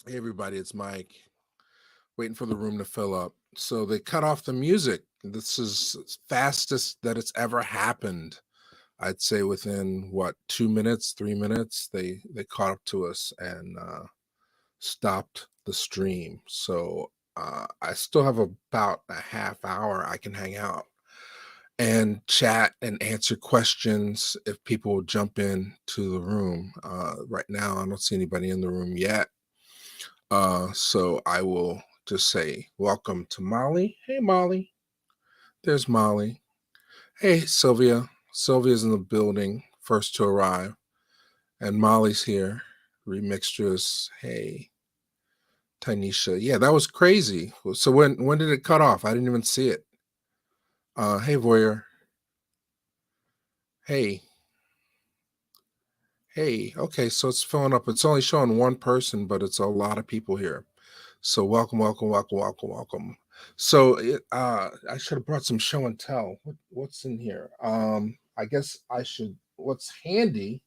Hey everybody, it's Mike. Waiting for the room to fill up. So they cut off the music. This is fastest that it's ever happened. I'd say within what 2 minutes, 3 minutes, they caught up to us and stopped the stream. So I still have about a half hour I can hang out and chat and answer questions if people jump in to the room. Right now, I don't see anybody in the room yet. So I will just say welcome to Molly. Hey, Molly. There's Molly. Hey, Sylvia. Sylvia's in the building, first to arrive. And Molly's here. Remixtures. Hey, Tanisha. Yeah, that was crazy. So when did it cut off? I didn't even see it. Hey, Voyeur. Hey. Hey. Okay, so it's filling up. It's only showing one person, but it's a lot of people here. So welcome, welcome, welcome, welcome, welcome. So I should have brought some show and tell. What's in here? I guess I should. What's handy?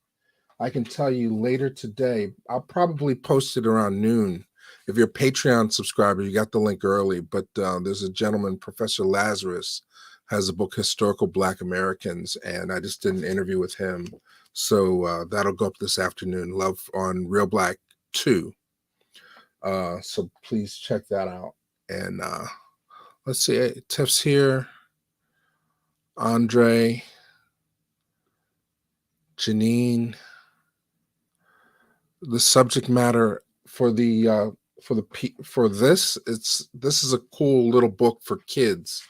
I can tell you later today. I'll probably post it around noon. If you're a Patreon subscriber, you got the link early. But there's a gentleman, Professor Lazarus, has a book, Historical Black Americans, and I just did an interview with him. So that'll go up this afternoon. Love on Reelblack 2. So please check that out. And let's see, Tiff's here, Andre, Janine. The subject matter for this is a cool little book for kids.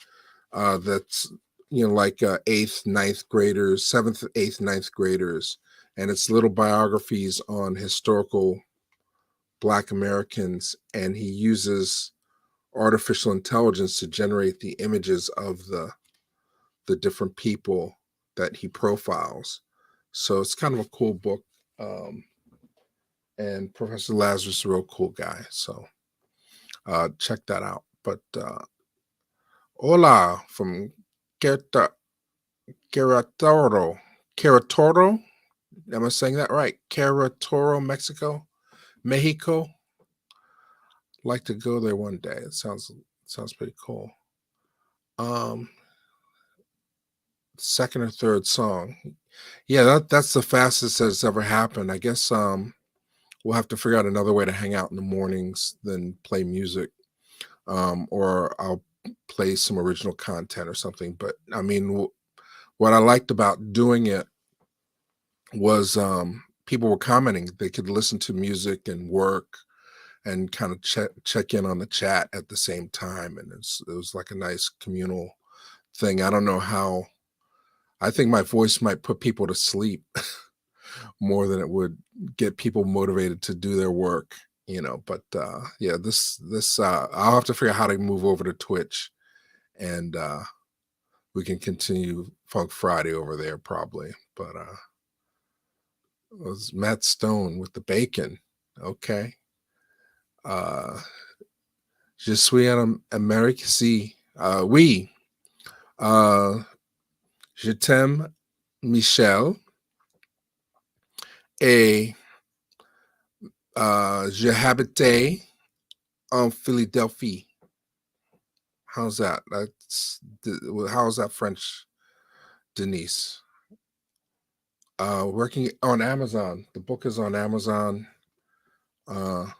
That's like eighth, ninth graders, seventh, eighth, ninth graders, and it's little biographies on historical Black Americans, and he uses artificial intelligence to generate the images of the different people that he profiles. So it's kind of a cool book. And Professor Lazarus is a real cool guy. So check that out. But hola from Querétaro. Querétaro. Am I saying that right? Querétaro, Mexico, Mexico. Like to go there one day. It sounds pretty cool. Second or third song. Yeah, that's the fastest that's ever happened. I guess we'll have to figure out another way to hang out in the mornings than play music. Or I'll play some original content or something. But I mean, what I liked about doing it was people were commenting. They could listen to music and work and kind of check in on the chat at the same time. And it was like a nice communal thing. I don't know how. I think my voice might put people to sleep more than it would get people motivated to do their work, but yeah, this I'll have to figure out how to move over to Twitch, and we can continue Funk Friday over there probably. But it was Matt Stone with the bacon. Okay. Je suis un Américain. Si. Oui. Je t'aime, Michel. Et je habitais en Philadelphie. How's that? How's that French, Denise? Working on Amazon. The book is on Amazon, and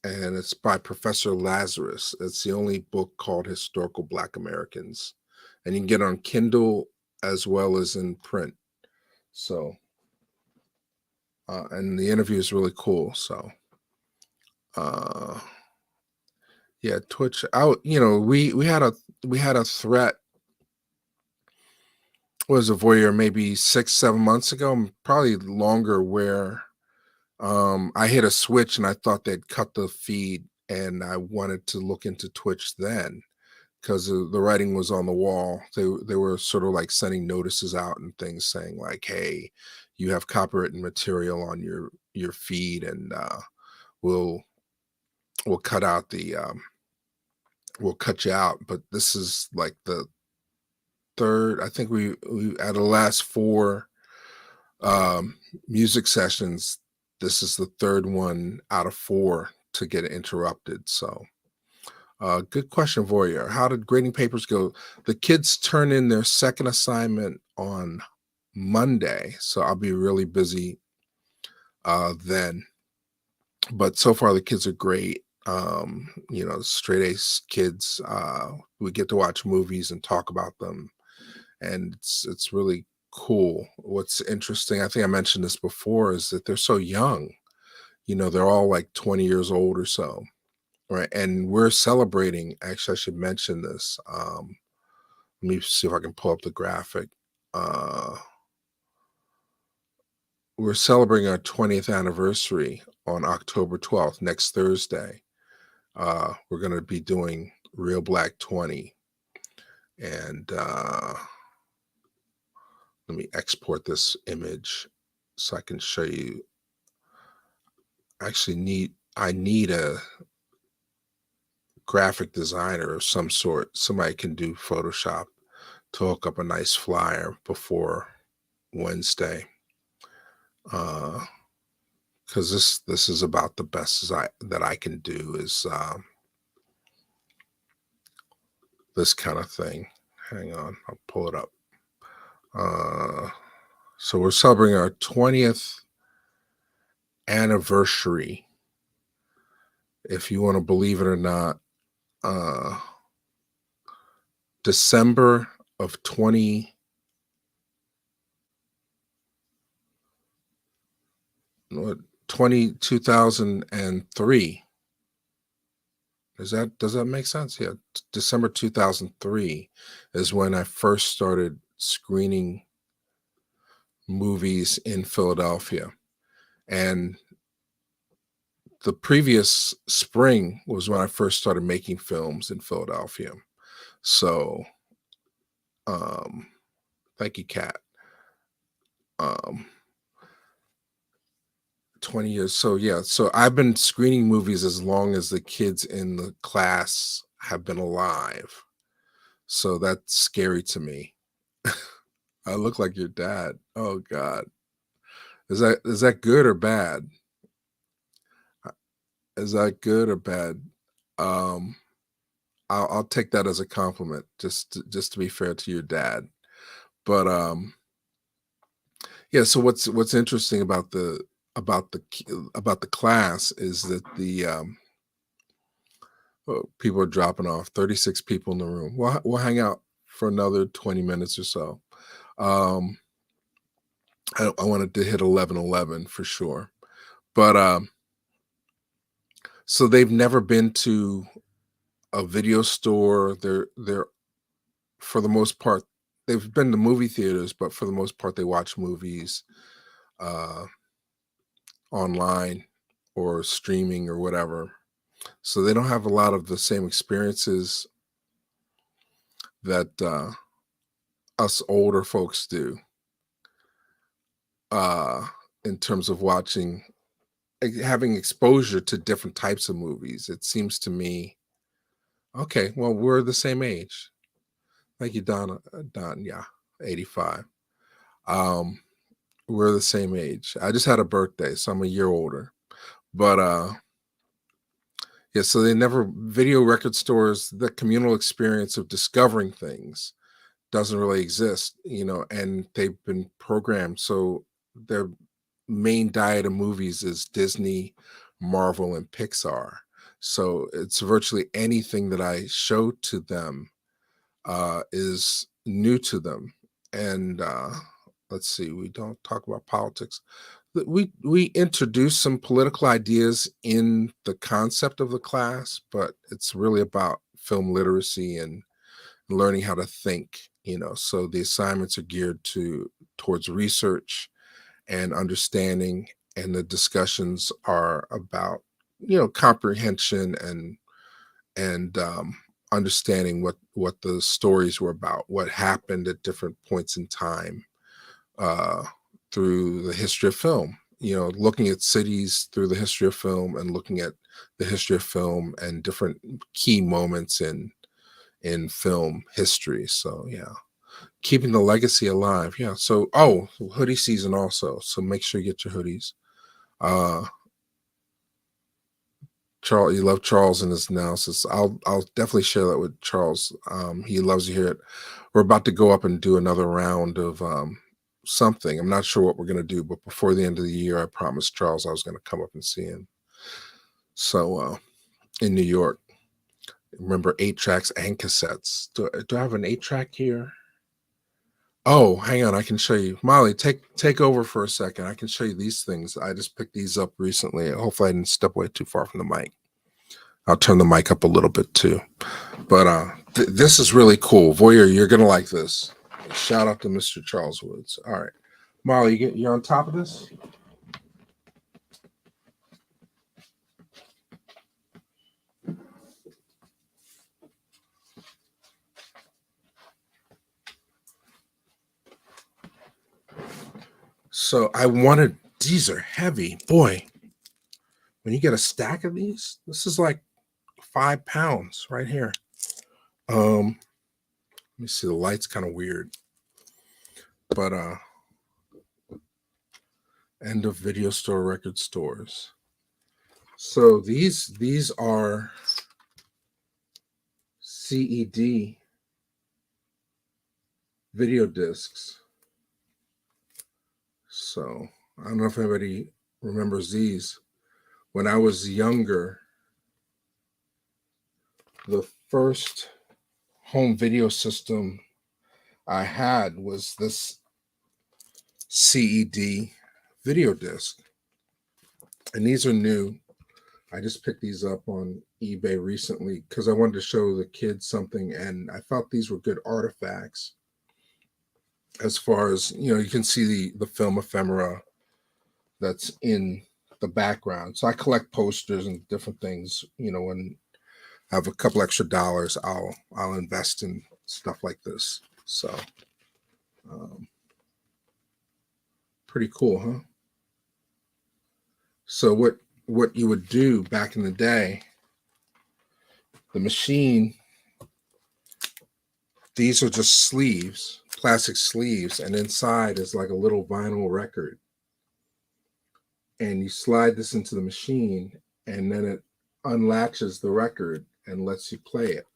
it's by Professor Lazarus. It's the only book called Historical Black Americans, and you can get it on Kindle as well as in print. So, and the interview is really cool. So, yeah, Twitch out. We had a threat. Was a voyeur maybe 6-7 months ago, probably longer, where I hit a switch and I thought they'd cut the feed, and I wanted to look into Twitch then because the writing was on the wall. They were sort of like sending notices out and things saying like, "Hey, you have copyrighted material on your feed, and we'll cut out we'll cut you out." But this is like the third. I think we at the last 4 music sessions, this is the third one out of 4 to get interrupted. So, good question, Voyeur. How did grading papers go? The kids turn in their second assignment on Monday, so I'll be really busy then. But so far, the kids are great. Straight A's kids. We get to watch movies and talk about them, and it's really cool. What's interesting, I think I mentioned this before, is that they're so young. They're all like 20 years old or so, right? And we're celebrating. Actually, I should mention this. Let me see if I can pull up the graphic. Uh, we're celebrating our 20th anniversary on October 12th, next Thursday. We're going to be doing Reelblack 20. And let me export this image so I can show you. I need a graphic designer of some sort. Somebody can do Photoshop to hook up a nice flyer before Wednesday. Because this is about the best that I can do is this kind of thing. Hang on, I'll pull it up. So we're celebrating our 20th anniversary, if you want to believe it or not. December of 2003. Does that make sense? Yeah, December 2003 is when I first started screening movies in Philadelphia. And the previous spring was when I first started making films in Philadelphia. So, thank you, Kat. 20 years. So yeah, so I've been screening movies as long as the kids in the class have been alive. So that's scary to me. I look like your dad. Oh God. Is that good or bad? Is that good or bad? I'll take that as a compliment, just to be fair to your dad. But yeah. So what's interesting about the class is that people are dropping off. 36 people in the room. We'll hang out for another 20 minutes or so. I wanted to hit 11:11 for sure, but so they've never been to a video store. They're for the most part, they've been to movie theaters, but for the most part, they watch movies uh, online or streaming or whatever. So they don't have a lot of the same experiences that us older folks do in terms of having exposure to different types of movies. It seems to me, okay, well, we're the same age. Thank you, Donna. Don, yeah, 85. We're the same age. I just had a birthday, so I'm a year older. But yeah, so they never video record stores, the communal experience of discovering things doesn't really exist, and they've been programmed. So their main diet of movies is Disney, Marvel, and Pixar. So it's virtually anything that I show to them is new to them. And let's see, we don't talk about politics. We introduce some political ideas in the concept of the class, but it's really about film literacy and learning how to think. So the assignments are geared towards research and understanding, and the discussions are about comprehension and understanding what the stories were about, what happened at different points in time through the history of film. Looking at cities through the history of film, and looking at the history of film and different key moments in film history. So yeah, keeping the legacy alive. Yeah. So hoodie season also. So make sure you get your hoodies. Charles, you love Charles and his analysis. I'll definitely share that with Charles. He loves to hear it. We're about to go up and do another round of something. I'm not sure what we're gonna do, but before the end of the year, I promised Charles I was gonna come up and see him. So in New York, remember 8 tracks and cassettes. Do I have an 8 track here? Oh, hang on, I can show you. Molly, take over for a second. I can show you these things. I just picked these up recently. Hopefully I didn't step away too far from the mic. I'll turn the mic up a little bit too. But this is really cool. Voyeur, you're gonna like this. Shout out to Mr. Charles Woods. All right. Molly, you're on top of this? So I wanted, these are heavy. Boy, when you get a stack of these, this is like 5 pounds right here. Let me see, the light's kind of weird. But end of video store record stores. So these are CED video discs. So I don't know if anybody remembers these. When I was younger, the first home video system I had was this CED video disc. And these are new. I just picked these up on eBay recently because I wanted to show the kids something, and I felt these were good artifacts. As far as, you can see the film ephemera that's in the background. So I collect posters and different things. When I have a couple extra dollars, I'll invest in stuff like this. So pretty cool, huh? So what you would do back in the day, the machine, these are just sleeves, plastic sleeves, and inside is like a little vinyl record. And you slide this into the machine, and then it unlatches the record and lets you play it.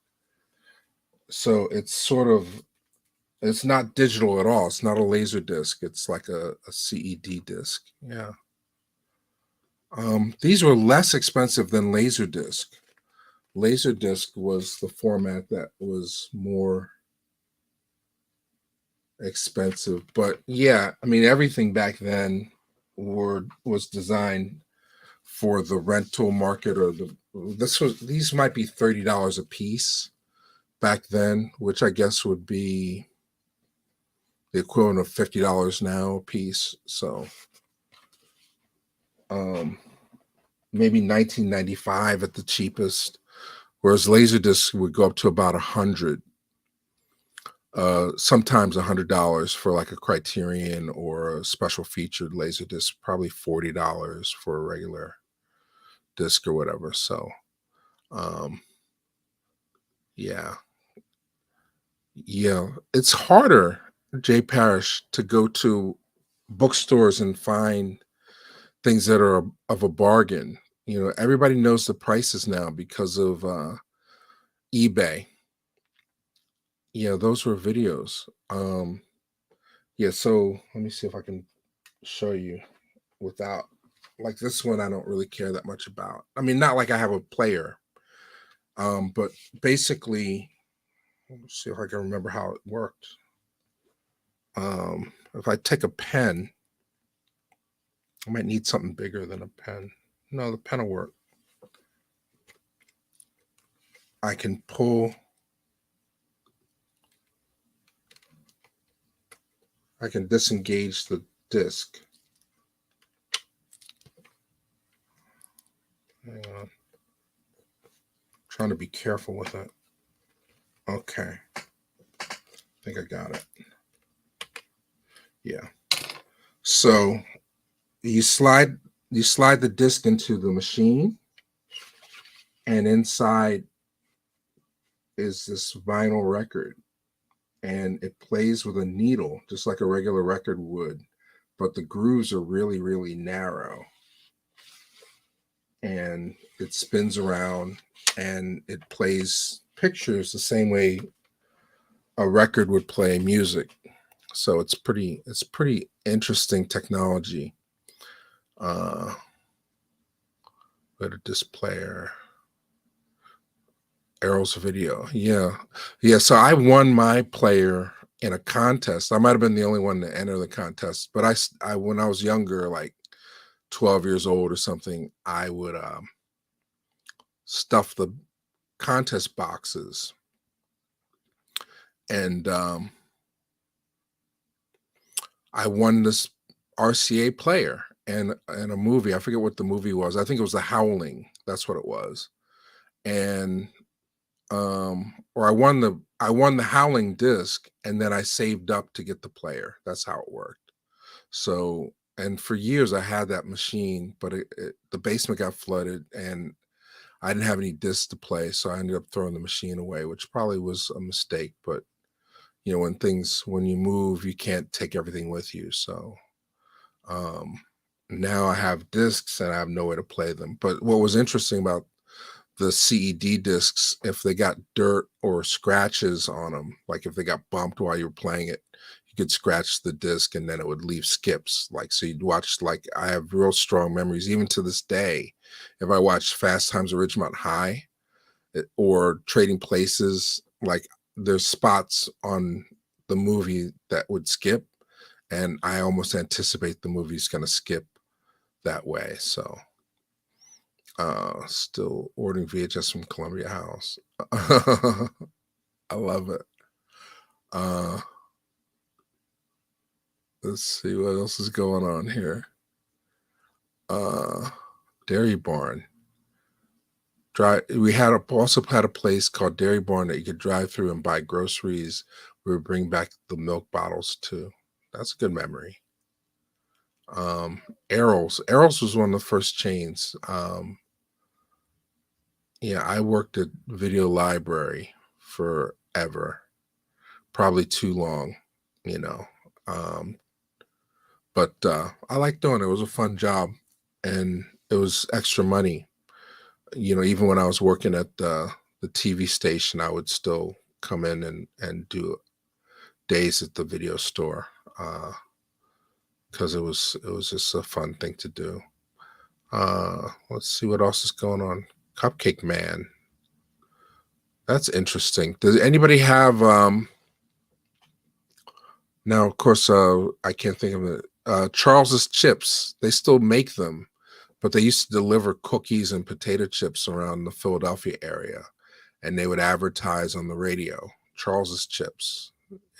So it's not digital at all. It's not a laser disc. It's like a CED disc. Yeah. These were less expensive than Laserdisc. Laserdisc was the format that was more expensive. But yeah, I mean, everything back then was designed for the rental market, or these might be $30 a piece back then, which I guess would be the equivalent of $50 now a piece. So maybe 1995 at the cheapest, whereas Laserdisc would go up to about 100. Sometimes $100 for like a Criterion or a special featured Laserdisc, probably $40 for a regular disc or whatever. So yeah, it's harder, Jay Parrish, to go to bookstores and find things that are of a bargain. Everybody knows the prices now because of eBay. Yeah, those were videos. So let me see if I can show you without, like, this one I don't really care that much about. I mean, not like I have a player. But basically, let's see if I can remember how it worked. If I take a pen, I might need something bigger than a pen. No, the pen will work. I can disengage the disc. Hang on. Trying to be careful with it. Okay. I think I got it. Yeah. So you slide the disc into the machine, and inside is this vinyl record, and it plays with a needle just like a regular record would, but the grooves are really, really narrow. and it spins around and it plays pictures the same way a record would play music. So it's pretty interesting technology. Uh, Go to disc player, Arrows video. Yeah, yeah. So I won my player in a contest. I might have been the only one to enter the contest, but I when I was younger, like 12 years old or something, I would stuff the contest boxes and I won this RCA player and a movie. I forget what the movie was. I think it was The Howling. That's what it was. And or I won the Howling disc and then I saved up to get the player. That's how it worked. So and for years I had that machine, but the basement got flooded and I didn't have any discs to play, so I ended up throwing the machine away, which probably was a mistake. But when you move, you can't take everything with you. So um, now I have discs and I have nowhere to play them. But what was interesting about the CED discs, if they got dirt or scratches on them, like if they got bumped while you were playing it, you could scratch the disc and then it would leave skips. Like, so you'd watch, like, I have real strong memories, even to this day. If I watch Fast Times at Ridgemont High or Trading Places, like, there's spots on the movie that would skip, and I almost anticipate the movie's going to skip that way. So, still ordering VHS from Columbia House. I love it. Uh, let's see what else is going on here. Dairy Barn. We also had a place called Dairy Barn that you could drive through and buy groceries. We would bring back the milk bottles too. That's a good memory. Errol's was one of the first chains. Yeah, I worked at Video Library forever, probably too long, you know. Um, but I liked doing it. It was a fun job, and it was extra money. Even when I was working at the TV station, I would still come in and do days at the video store because it was just a fun thing to do. Let's see what else is going on. Cupcake Man. That's interesting. Does anybody have now, of course, I can't think of it. Charles's Chips. They still make them, but they used to deliver cookies and potato chips around the Philadelphia area, and they would advertise on the radio. Charles's Chips.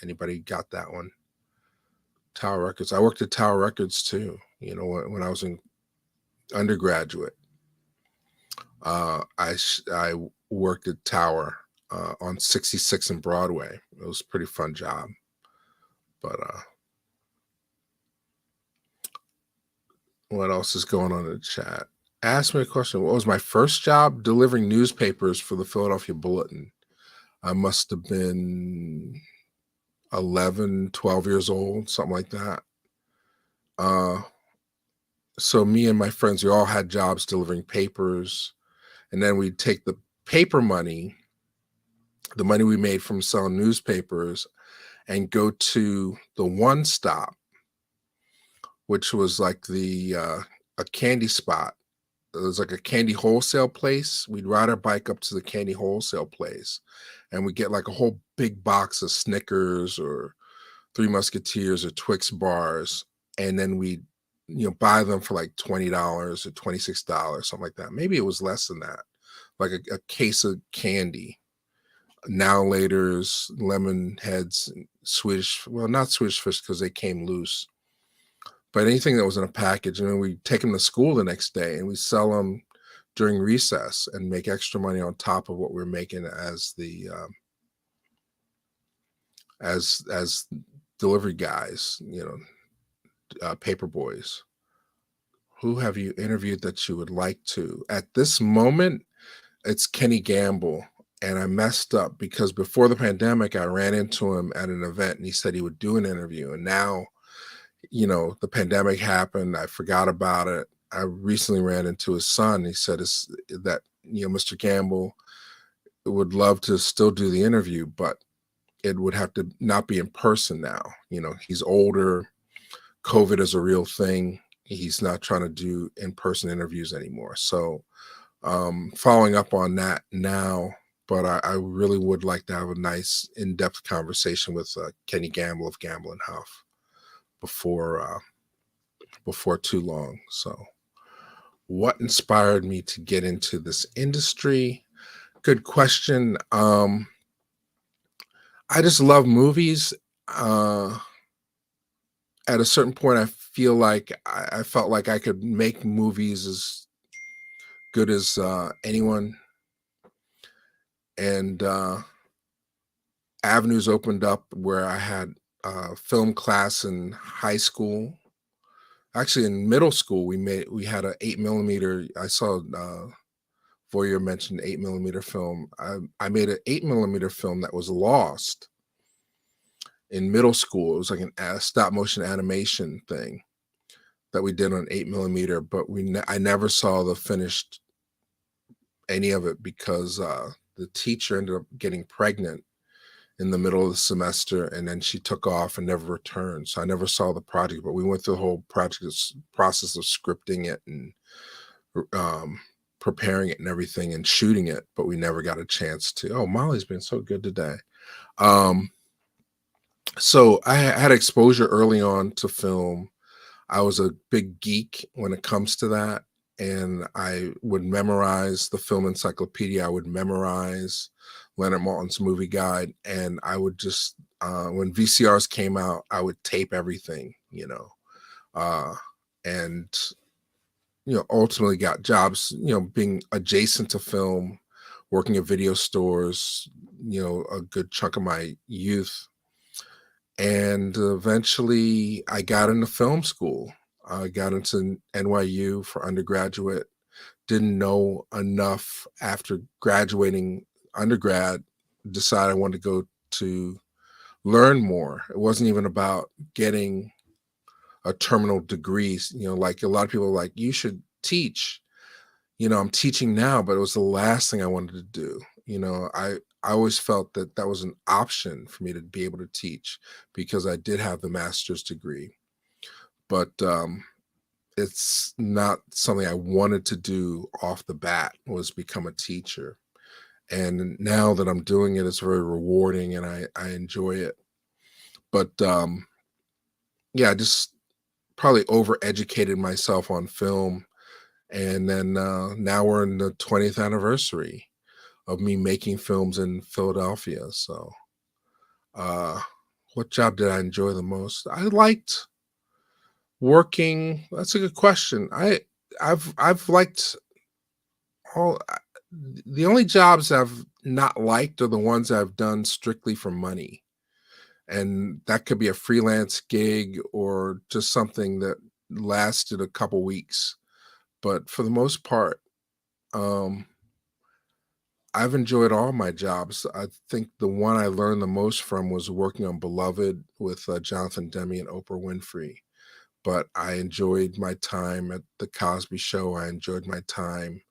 Anybody got that one? Tower Records. I worked at Tower Records too. When I was in undergraduate. I worked at Tower on 66 and Broadway. It was a pretty fun job. But what else is going on in the chat? Ask me a question. What was my first job? Delivering newspapers for the Philadelphia Bulletin. I must have been 11, 12 years old, something like that. So me and my friends, we all had jobs delivering papers. And then we'd take the paper money, the money we made from selling newspapers, and go to the One Stop, which was like a candy spot. It was like a candy wholesale place. We'd ride our bike up to the candy wholesale place, and we'd get like a whole big box of Snickers or Three Musketeers or Twix bars, and then we'd buy them for like $20 or $26, something like that. Maybe it was less than that, like a case of candy. Now Later's, Lemon Heads, Swedish, well, not Swedish Fish because they came loose, but anything that was in a package. And then we take them to school the next day and we sell them during recess and make extra money on top of what we're making as the as delivery guys, paper boys. Who have you interviewed that you would like to? At this moment, it's Kenny Gamble. And I messed up because before the pandemic, I ran into him at an event and he said he would do an interview. And now, the pandemic happened. I forgot about it. I recently ran into his son. He said that Mr. Gamble would love to still do the interview, but it would have to not be in person now. He's older. COVID is a real thing. He's not trying to do in-person interviews anymore. So following up on that now, but I really would like to have a nice in-depth conversation with Kenny Gamble of Gamble and Huff before too long. So what inspired me to get into this industry? Good question. I just love movies. Uh, at a certain point, I feel like I felt like I could make movies as good as anyone, and avenues opened up where I had film class in high school. Actually, in middle school, we had a 8 millimeter. I saw Voyeur mentioned 8 millimeter film. I made an 8 millimeter film that was lost in middle school. It was like a stop motion animation thing that we did on 8 millimeter, but I never saw the finished any of it because the teacher ended up getting pregnant in the middle of the semester, and then she took off and never returned. So I never saw the project, but we went through the whole process of scripting it and um, preparing it and everything and shooting it, but we never got a chance to. Oh, Molly's been so good today. So I had exposure early on to film. I was a big geek when it comes to that. And I would memorize the film encyclopedia. I would memorize Leonard Maltin's movie guide. And I would just, when VCRs came out, I would tape everything, and, ultimately got jobs, being adjacent to film, working at video stores, a good chunk of my youth. And eventually I got into film school. I got into NYU for undergraduate. Didn't know enough after graduating undergrad. Decided I wanted to go to learn more. It wasn't even about getting a terminal degree. Like a lot of people are like, you should teach. I'm teaching now, but it was the last thing I wanted to do. I always felt that that was an option for me to be able to teach because I did have the master's degree. But it's not something I wanted to do off the bat, was become a teacher. And now that I'm doing it, it's very rewarding and I enjoy it. But yeah, I just probably overeducated myself on film. And then now we're in the 20th anniversary of me making films in Philadelphia. So what job did I enjoy the most? I liked working. That's a good question. I've liked all the only jobs I've not liked are the ones I've done strictly for money. And that could be a freelance gig or just something that lasted a couple weeks. But for the most part, um, I've enjoyed all my jobs. I think the one I learned the most from was working on Beloved with Jonathan Demme and Oprah Winfrey. But I enjoyed my time at The Cosby Show. I enjoyed my time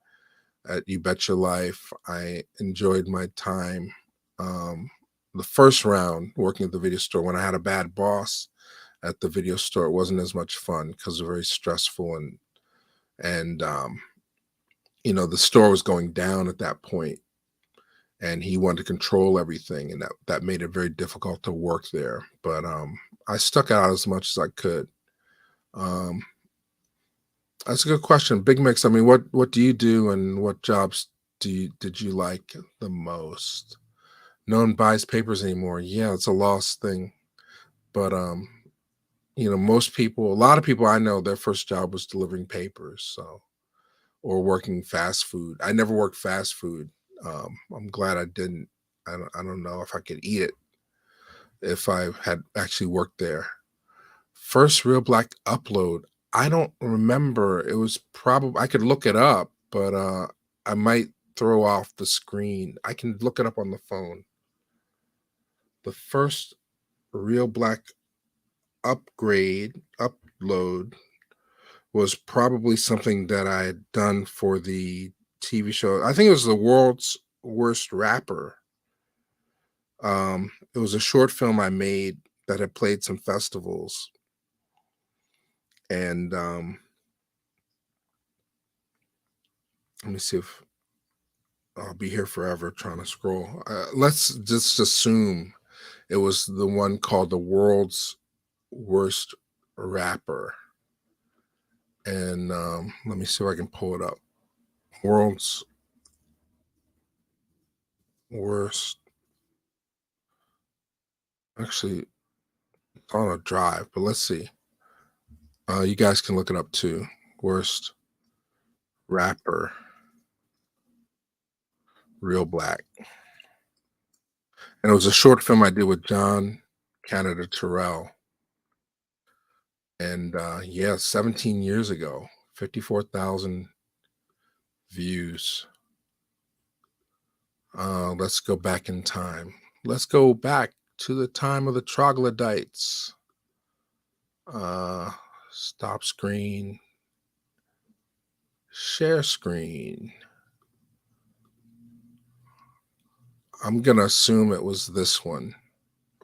at You Bet Your Life. I enjoyed my time the first round working at the video store. When I had a bad boss at the video store, it wasn't as much fun because it was very stressful and the store was going down at that point and he wanted to control everything, and that made it very difficult to work there. But I stuck out as much as I could. Um, that's a good question. Big Mix. I mean, what do you do, and what jobs did you like the most? No one buys papers anymore. Yeah, it's a lost thing. But a lot of people I know, their first job was delivering papers, so or working fast food. I never worked fast food. I'm glad I didn't. I don't know if I could eat it if I had actually worked there. First Reelblack upload. I don't remember. It was probably, I could look it up, but I might throw off the screen. I can look it up on the phone. The first Reelblack upload was probably something that I had done for the TV show. I think it was The World's Worst Rapper. It was a short film I made that had played some festivals, and let me see if I'll be here forever trying to scroll. Let's just assume it was the one called The World's Worst Rapper, and let me see if I can pull it up. World's Worst. Actually, it's on a drive, but let's see. You guys can look it up too. Worst Rapper, Reelblack. And it was a short film I did with John Canada Terrell. And yeah, 17 years ago, 54,000 views. Let's go back in time. Let's go back to the time of the troglodytes. Uh, Stop screen, share screen. I'm going to assume it was this one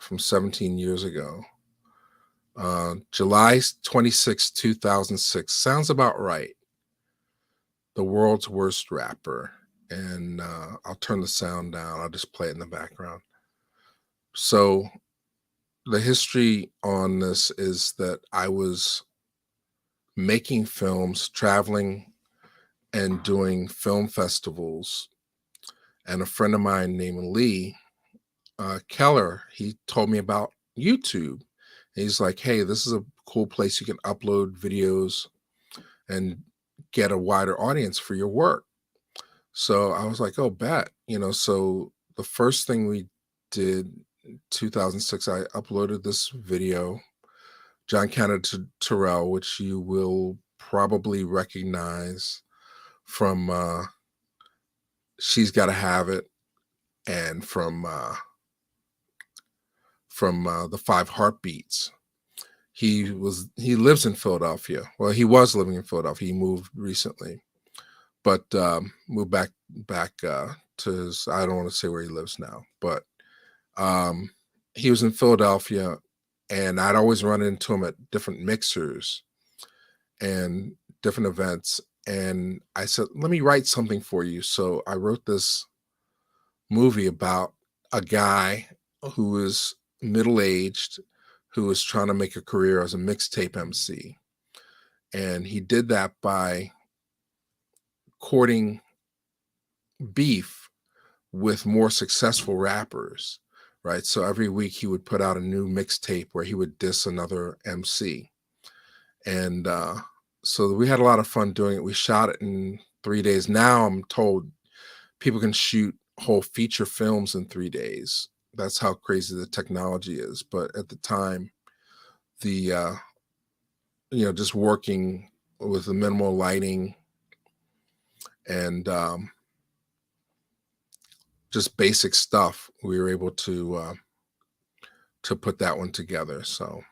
from 17 years ago. July 26, 2006. Sounds about right. The World's Worst Rapper. And I'll turn the sound down. I'll just play it in the background. So the history on this is that I was making films, traveling and doing film festivals. And a friend of mine named Lee Keller, he told me about YouTube. He's like, hey, this is a cool place you can upload videos and get a wider audience for your work. So I was like, oh, bet. So the first thing we did in 2006, I uploaded this video, John Canada Terrell, which you will probably recognize from She's Gotta Have It and from the Five Heartbeats. He lives in Philadelphia. Well, he was living in Philadelphia. He moved recently, but moved back to his. I don't want to say where he lives now, but he was in Philadelphia, and I'd always run into him at different mixers and different events. And I said, "Let me write something for you." So I wrote this movie about a guy who is middle-aged, who is trying to make a career as a mixtape MC. And he did that by courting beef with more successful rappers, right? So every week he would put out a new mixtape where he would diss another MC. And so we had a lot of fun doing it. We shot it in 3 days. Now I'm told people can shoot whole feature films in 3 days. That's how crazy the technology is. But at the time, the just working with the minimal lighting and just basic stuff, we were able to put that one together. So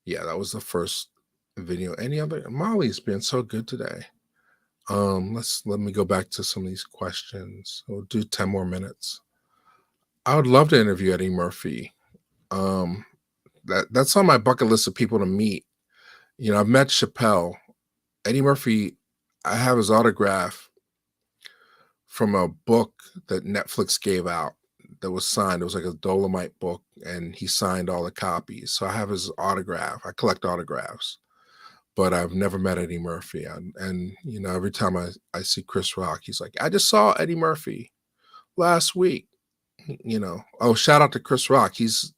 yeah, that was the first video. Any other? Molly's been so good today. Let me go back to some of these questions. We'll do 10 more minutes. I would love to interview Eddie Murphy. That's on my bucket list of people to meet. I've met Chappelle. Eddie Murphy, I have his autograph from a book that Netflix gave out that was signed. It was like a Dolomite book, and he signed all the copies. So I have his autograph. I collect autographs, but I've never met Eddie Murphy. And every time I see Chris Rock, he's like, I just saw Eddie Murphy last week. Oh, shout out to Chris Rock. He's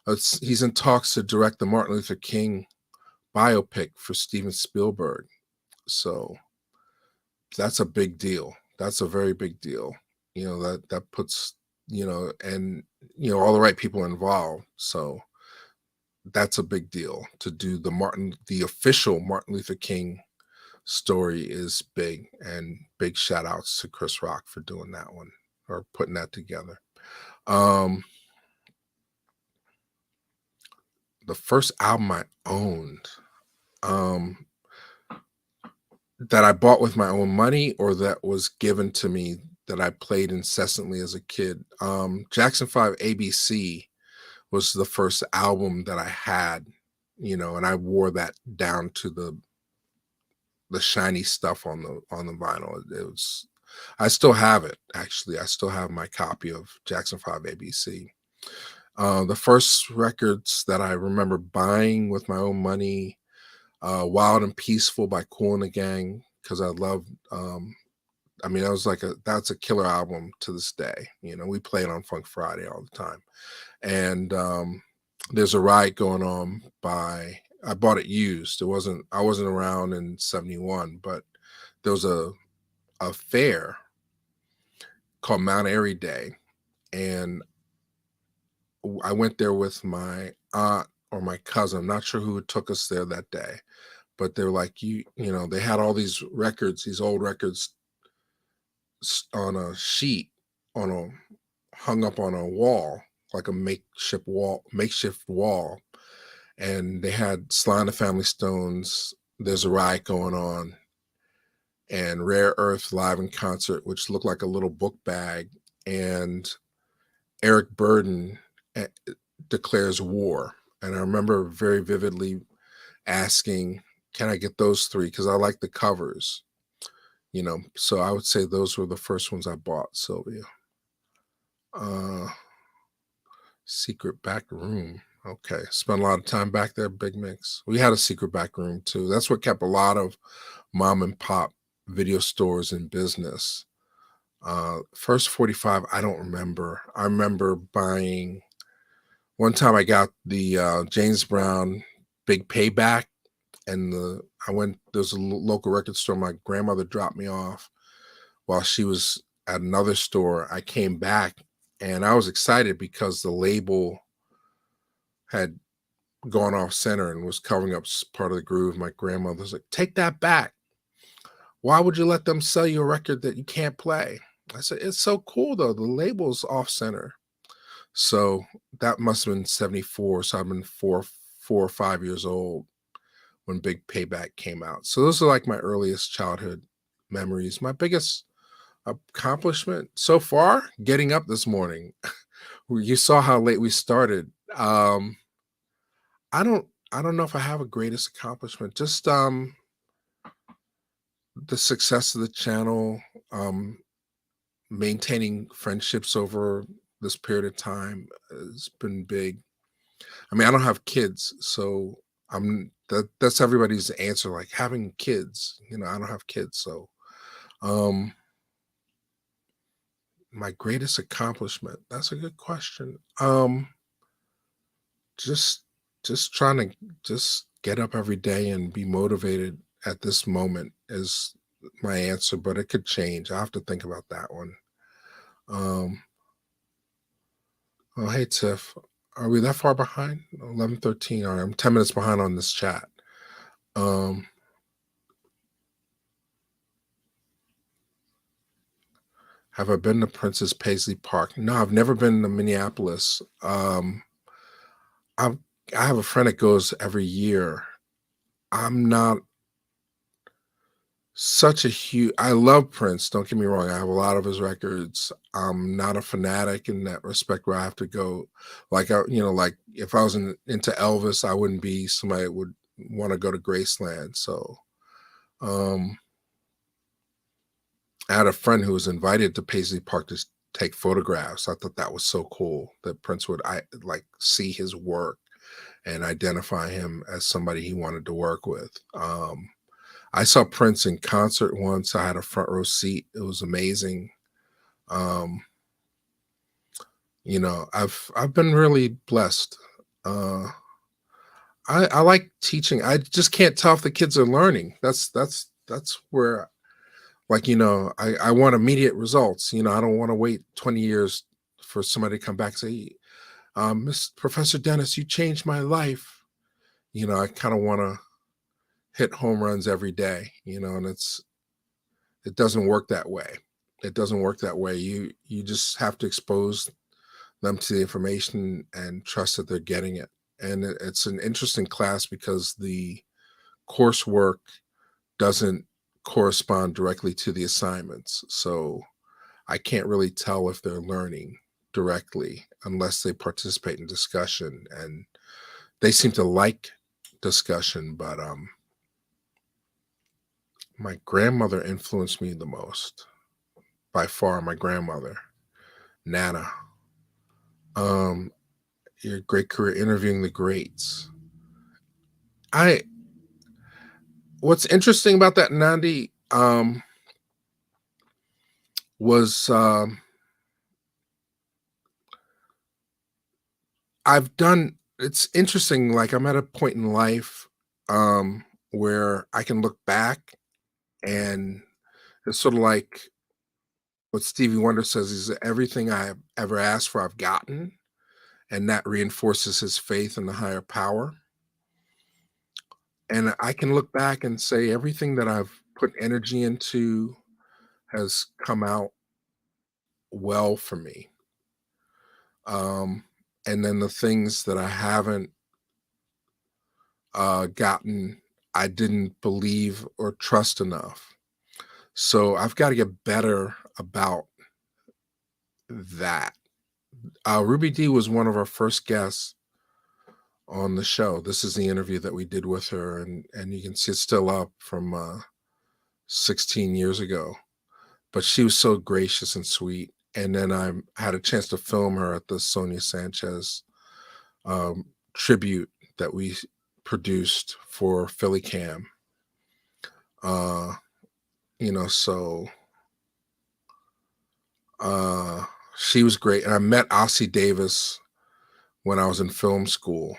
in talks to direct the Martin Luther King biopic for Steven Spielberg. So that's a big deal. That's a very big deal. That puts, and all the right people involved. So that's a big deal to do. The official Martin Luther King story is big, and big shout outs to Chris Rock for doing that one or putting that together. The first album I owned, that I bought with my own money or that was given to me that I played incessantly as a kid. Jackson 5 ABC was the first album that I had, and I wore that down to the shiny stuff on the vinyl. It was I still have it, actually. I still have my copy of Jackson 5 ABC. The first records that I remember buying with my own money, Wild and Peaceful by Kool and the Gang, because I love I mean, that's a killer album to this day. We play it on Funk Friday all the time. And there's a ride going on by I bought it used. I wasn't around in 71, but there was a fair called Mount Airy Day. And I went there with my aunt or my cousin. I'm not sure who took us there that day, but they're like, they had all these records, these old records on a sheet, on a hung up on a wall, like a makeshift wall. And they had Sly and the Family Stones, There's a Riot Going On, and Rare Earth live in concert, which looked like a little book bag. And Eric Burden eh, declares war. And I remember very vividly asking, can I get those three? Because I like the covers, So I would say those were the first ones I bought, Sylvia. Uh, Secret back room. Okay. Spent a lot of time back there, Big Mix. We had a secret back room too. That's what kept a lot of mom and pop video stores in business. First 45, I don't remember. I remember buying one time I got the James Brown Big Payback, and there's a local record store. My grandmother dropped me off while she was at another store. I came back and I was excited because the label had gone off center and was covering up part of the groove. My grandmother was like, take that back. Why would you let them sell you a record that you can't play? I said, it's so cool though. The label's off center. So that must have been 74. So I've been 4 or 5 years old when Big Payback came out. So those are like my earliest childhood memories. My biggest accomplishment so far, getting up this morning. You saw how late we started. I don't know if I have a greatest accomplishment. Just the success of the channel, maintaining friendships over this period of time has been big. I mean, I don't have kids, so that's everybody's answer, like having kids. I don't have kids, so um my greatest accomplishment. That's a good question. Just trying to just get up every day and be motivated at this moment is my answer, but it could change. I have to think about that one. Um, oh, hey Tiff, are we that far behind? 11:13. All right, I'm 10 minutes behind on this chat. Um, have I been to Princess Paisley Park? No, I've never been to Minneapolis. I I have a friend that goes every year. I'm not such a huge I love Prince, don't get me wrong, I have a lot of his records. I'm not a fanatic in that respect where I have to go like if I was into Elvis, I wouldn't be somebody that would wanna go to Graceland, so, um, I had a friend who was invited to Paisley Park to take photographs. I thought that was so cool that Prince would see his work and identify him as somebody he wanted to work with. I saw Prince in concert once. I had a front row seat. It was amazing. Um, I've been really blessed. Uh, I like teaching. I just can't tell if the kids are learning. That's where I want immediate results. I don't want to wait 20 years for somebody to come back and say, Miss Professor Dennis, you changed my life. I kind of want to hit home runs every day, and it doesn't work that way. It doesn't work that way. You just have to expose them to the information and trust that they're getting it. And it's an interesting class because the coursework doesn't correspond directly to the assignments. So I can't really tell if they're learning directly unless they participate in discussion. And they seem to like discussion, but my grandmother influenced me the most by far. My grandmother, Nana. Um, your great career interviewing the greats. I What's interesting about that, Nandi, was I've done. It's interesting. Like I'm at a point in life where I can look back, and it's sort of like what Stevie Wonder says is that everything I've ever asked for, I've gotten, and that reinforces his faith in the higher power. And I can look back and say everything that I've put energy into has come out well for me. Um, and then the things that I haven't gotten, I didn't believe or trust enough. So I've got to get better about that. Ruby D was one of our first guests on the show. This is the interview that we did with her, and you can see it's still up from 16 years ago. But she was so gracious and sweet. And then I had a chance to film her at the Sonia Sanchez tribute that we produced for Philly Cam. Uh, so she was great. And I met Ossie Davis when I was in film school.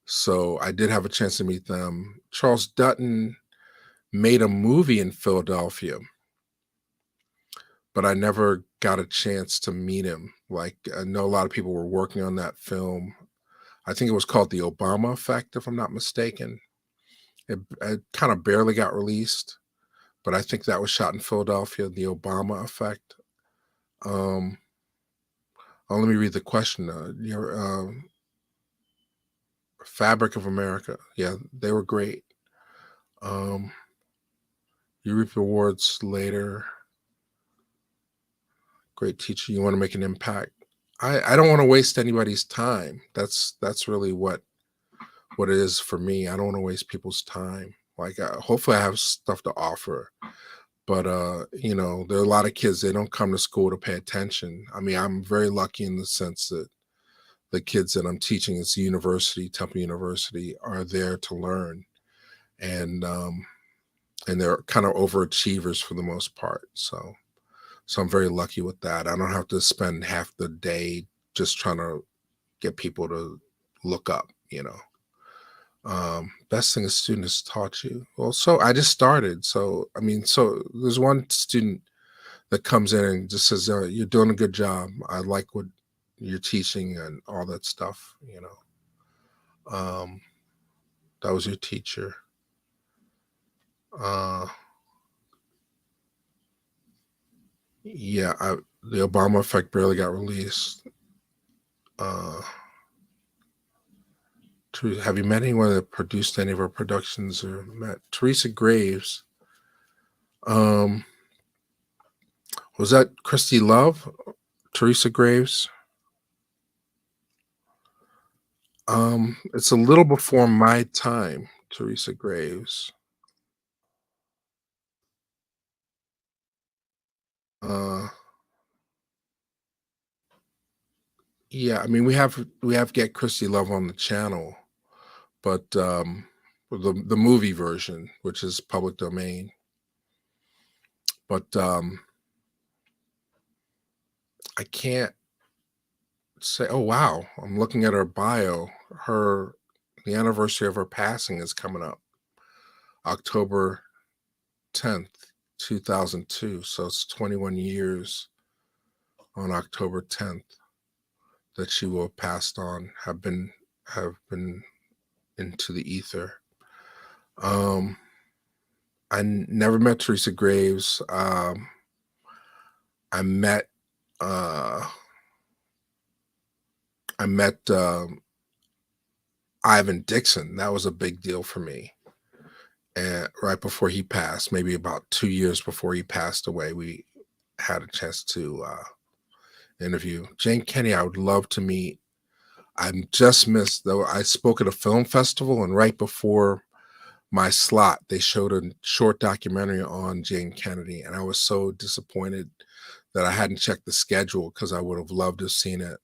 So I did have a chance to meet them. Charles Dutton made a movie in Philadelphia, but I never got a chance to meet him. Like I know a lot of people were working on that film. I think it was called The Obama Effect, if I'm not mistaken. It kind of barely got released, but I think that was shot in Philadelphia, The Obama Effect. Let me read the question. Fabric of America. Yeah, they were great. You reap rewards later. Great teacher. You want to make an impact. I don't want to waste anybody's time. That's really what it is for me. I don't want to waste people's time. Like hopefully I have stuff to offer. But there are a lot of kids, they don't come to school to pay attention. I mean, I'm very lucky in the sense that the kids that I'm teaching at university, Temple University, are there to learn. And they're kind of overachievers for the most part. So I'm very lucky with that. I don't have to spend half the day just trying to get people to look up, best thing a student has taught you. Well, so I just started. So, I mean, so there's one student that comes in and just says, you're doing a good job. I like what you're teaching and all that stuff, that was your teacher. Yeah, the Obama Effect barely got released. Have you met anyone that produced any of our productions or met Teresa Graves? Was that Christy Love? Teresa Graves? It's a little before my time, Teresa Graves. Yeah, I mean we have Get Christy Love on the channel, but the movie version, which is public domain. But I can't say, oh wow, I'm looking at her bio. The anniversary of her passing is coming up, October 10th, 2002. So it's 21 years on October 10th that she will have passed on, have been into the ether. I never met Teresa Graves. I met Ivan Dixon. That was a big deal for me. and right before he passed, maybe about 2 years before he passed away, we had a chance to interview Jane Kennedy. I would love to meet. I just missed though. I spoke at a film festival, and right before my slot, they showed a short documentary on Jane Kennedy, and I was so disappointed that I hadn't checked the schedule because I would have loved to have seen it.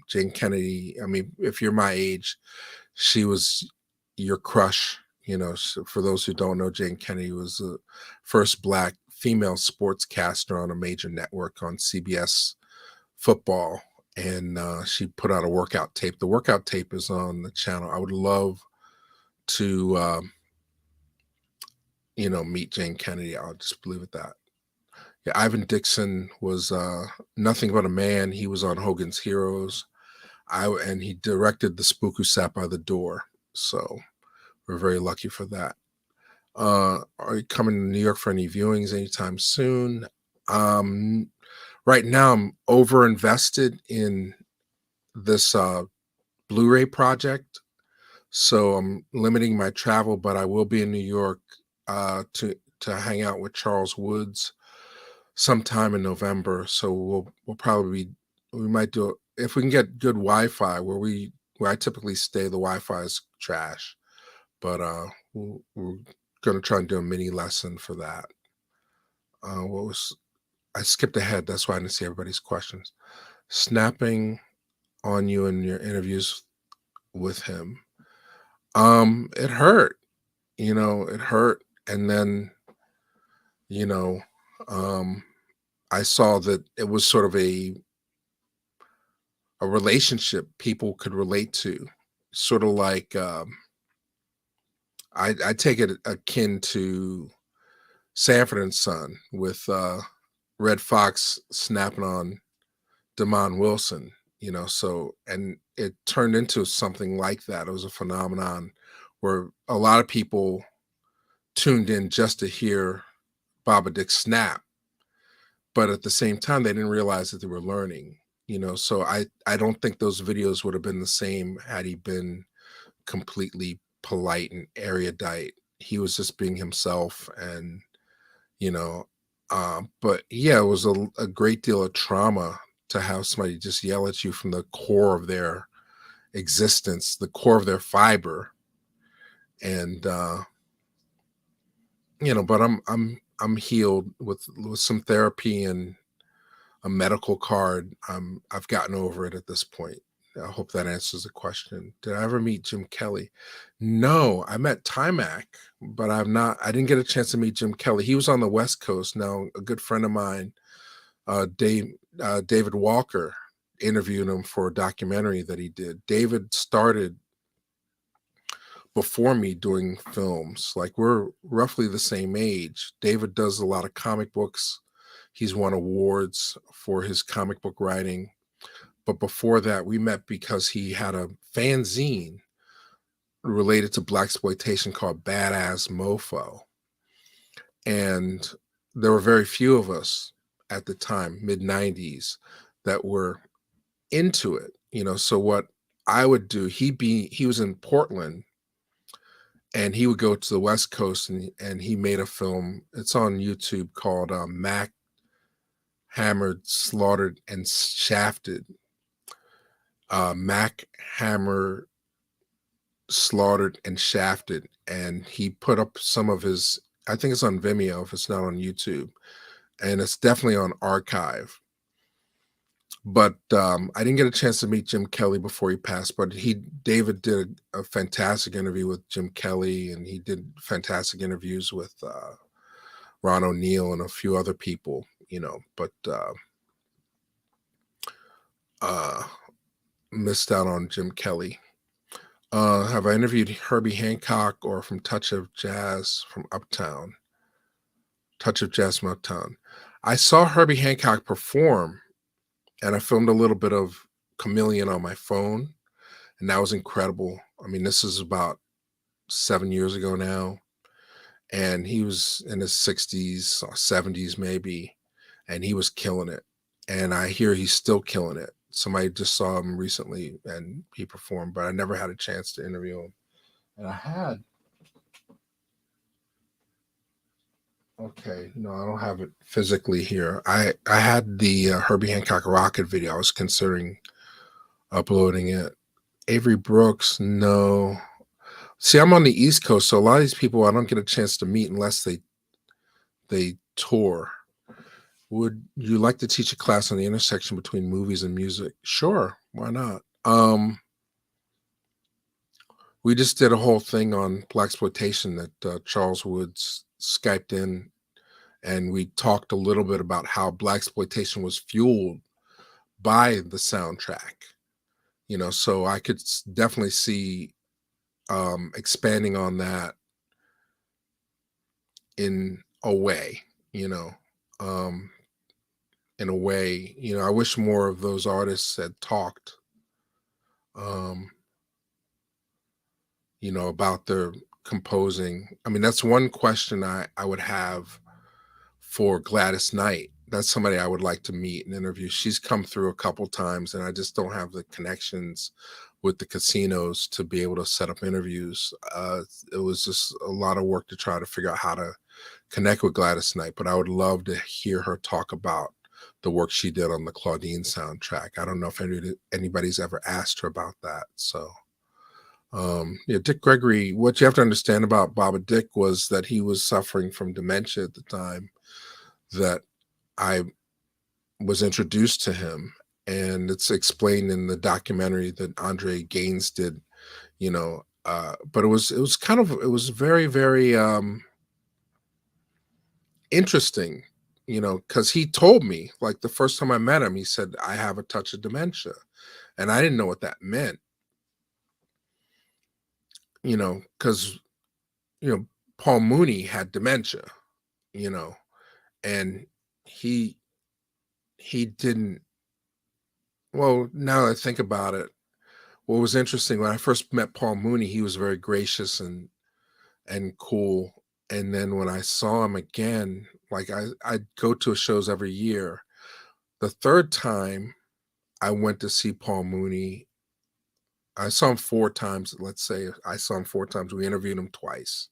Jane Kennedy. I mean, if you're my age, she was your crush. So for those who don't know, Jane Kennedy was the first Black female sportscaster on a major network on CBS football, and she put out a workout tape. The workout tape is on the channel. I would love to, meet Jane Kennedy. I'll just leave it that. Yeah, Ivan Dixon was nothing but a man. He was on Hogan's Heroes. And he directed The Spook Who Sat by the Door. So we're very lucky for that. Are you coming to New York for any viewings anytime soon? Right now, I'm over invested in this Blu-ray project, so I'm limiting my travel. But I will be in New York to hang out with Charles Woods sometime in November. So we'll probably we might do it if we can get good Wi-Fi where I typically stay. The Wi-Fi is trash, but we're gonna try and do a mini lesson for that. What was I skipped ahead? That's why I didn't see everybody's questions. Snapping on you in your interviews with him. It hurt. It hurt, and then you know, um, I saw that it was sort of a relationship people could relate to, sort of like I take it akin to Sanford and Son with Red Fox snapping on Damon Wilson, so and it turned into something like that. It was a phenomenon where a lot of people tuned in just to hear Baba Dick snap, but at the same time they didn't realize that they were learning. So I don't think those videos would have been the same had he been completely polite and erudite. He was just being himself, and you know but yeah, it was a great deal of trauma to have somebody just yell at you from the core of their existence, the core of their fiber. And but I'm healed with some therapy and a medical card. I've gotten over it at this point. I hope that answers the question. Did I ever meet Jim Kelly? No, I met Timac, but I didn't get a chance to meet Jim Kelly. He was on the West Coast. Now, a good friend of mine, David Walker, interviewed him for a documentary that he did. David started before me doing films. Like, we're roughly the same age. David does a lot of comic books. He's won awards for his comic book writing. But before that, we met because he had a fanzine related to blaxploitation called Badass Mofo. And there were very few of us at the time, mid 90s, that were into it. So what I would do, he was in Portland, and he would go to the West Coast, and he made a film. It's on YouTube called Mac Hammered, Slaughtered, and Shafted. Mac Hammer, Slaughtered, and Shafted. And he put up some of his, I think it's on Vimeo if it's not on YouTube. And it's definitely on Archive. But I didn't get a chance to meet Jim Kelly before he passed, but David did a fantastic interview with Jim Kelly, and he did fantastic interviews with Ron O'Neal and a few other people, but missed out on Jim Kelly. Have I interviewed Herbie Hancock or from Touch of Jazz from Uptown? Touch of Jazz from Uptown. I saw Herbie Hancock perform, and I filmed a little bit of Chameleon on my phone, and that was incredible. I mean, this is about 7 years ago now, and he was in his 60s or 70s maybe, and he was killing it. And I hear he's still killing it. Somebody just saw him recently, and he performed, but I never had a chance to interview him. And I had Okay, no, I don't have it physically here. I had the Herbie Hancock Rocket video. I was considering uploading it. Avery Brooks, no. See, I'm on the East Coast, so a lot of these people I don't get a chance to meet unless they tour. Would you like to teach a class on the intersection between movies and music? Sure, why not? We just did a whole thing on black exploitation that Charles Woods Skyped in, and we talked a little bit about how black exploitation was fueled by the soundtrack. So I could definitely see expanding on that in a way. You know, um, in a way, I wish more of those artists had talked. Um, about their composing. I mean, that's one question I would have for Gladys Knight. That's somebody I would like to meet and interview. She's come through a couple times, and I just don't have the connections with the casinos to be able to set up interviews. It was just a lot of work to try to figure out how to connect with Gladys Knight, but I would love to hear her talk about the work she did on the Claudine soundtrack. I don't know if anybody's ever asked her about that. So, yeah, Dick Gregory, what you have to understand about Baba Dick was that he was suffering from dementia at the time that I was introduced to him. And it's explained in the documentary that Andre Gaines did, but it was very, very interesting, because he told me, like, the first time I met him, he said, I have a touch of dementia. And I didn't know what that meant, because, you know, Paul Mooney had dementia, you know, and he he didn't. Well, now that I think about it, what was interesting when I first met Paul Mooney, he was very gracious and cool. And then when I saw him again, like I'd go to his shows every year. The third time I went to see Paul Mooney, I saw him four times. Let's say I saw him four times. We interviewed him twice.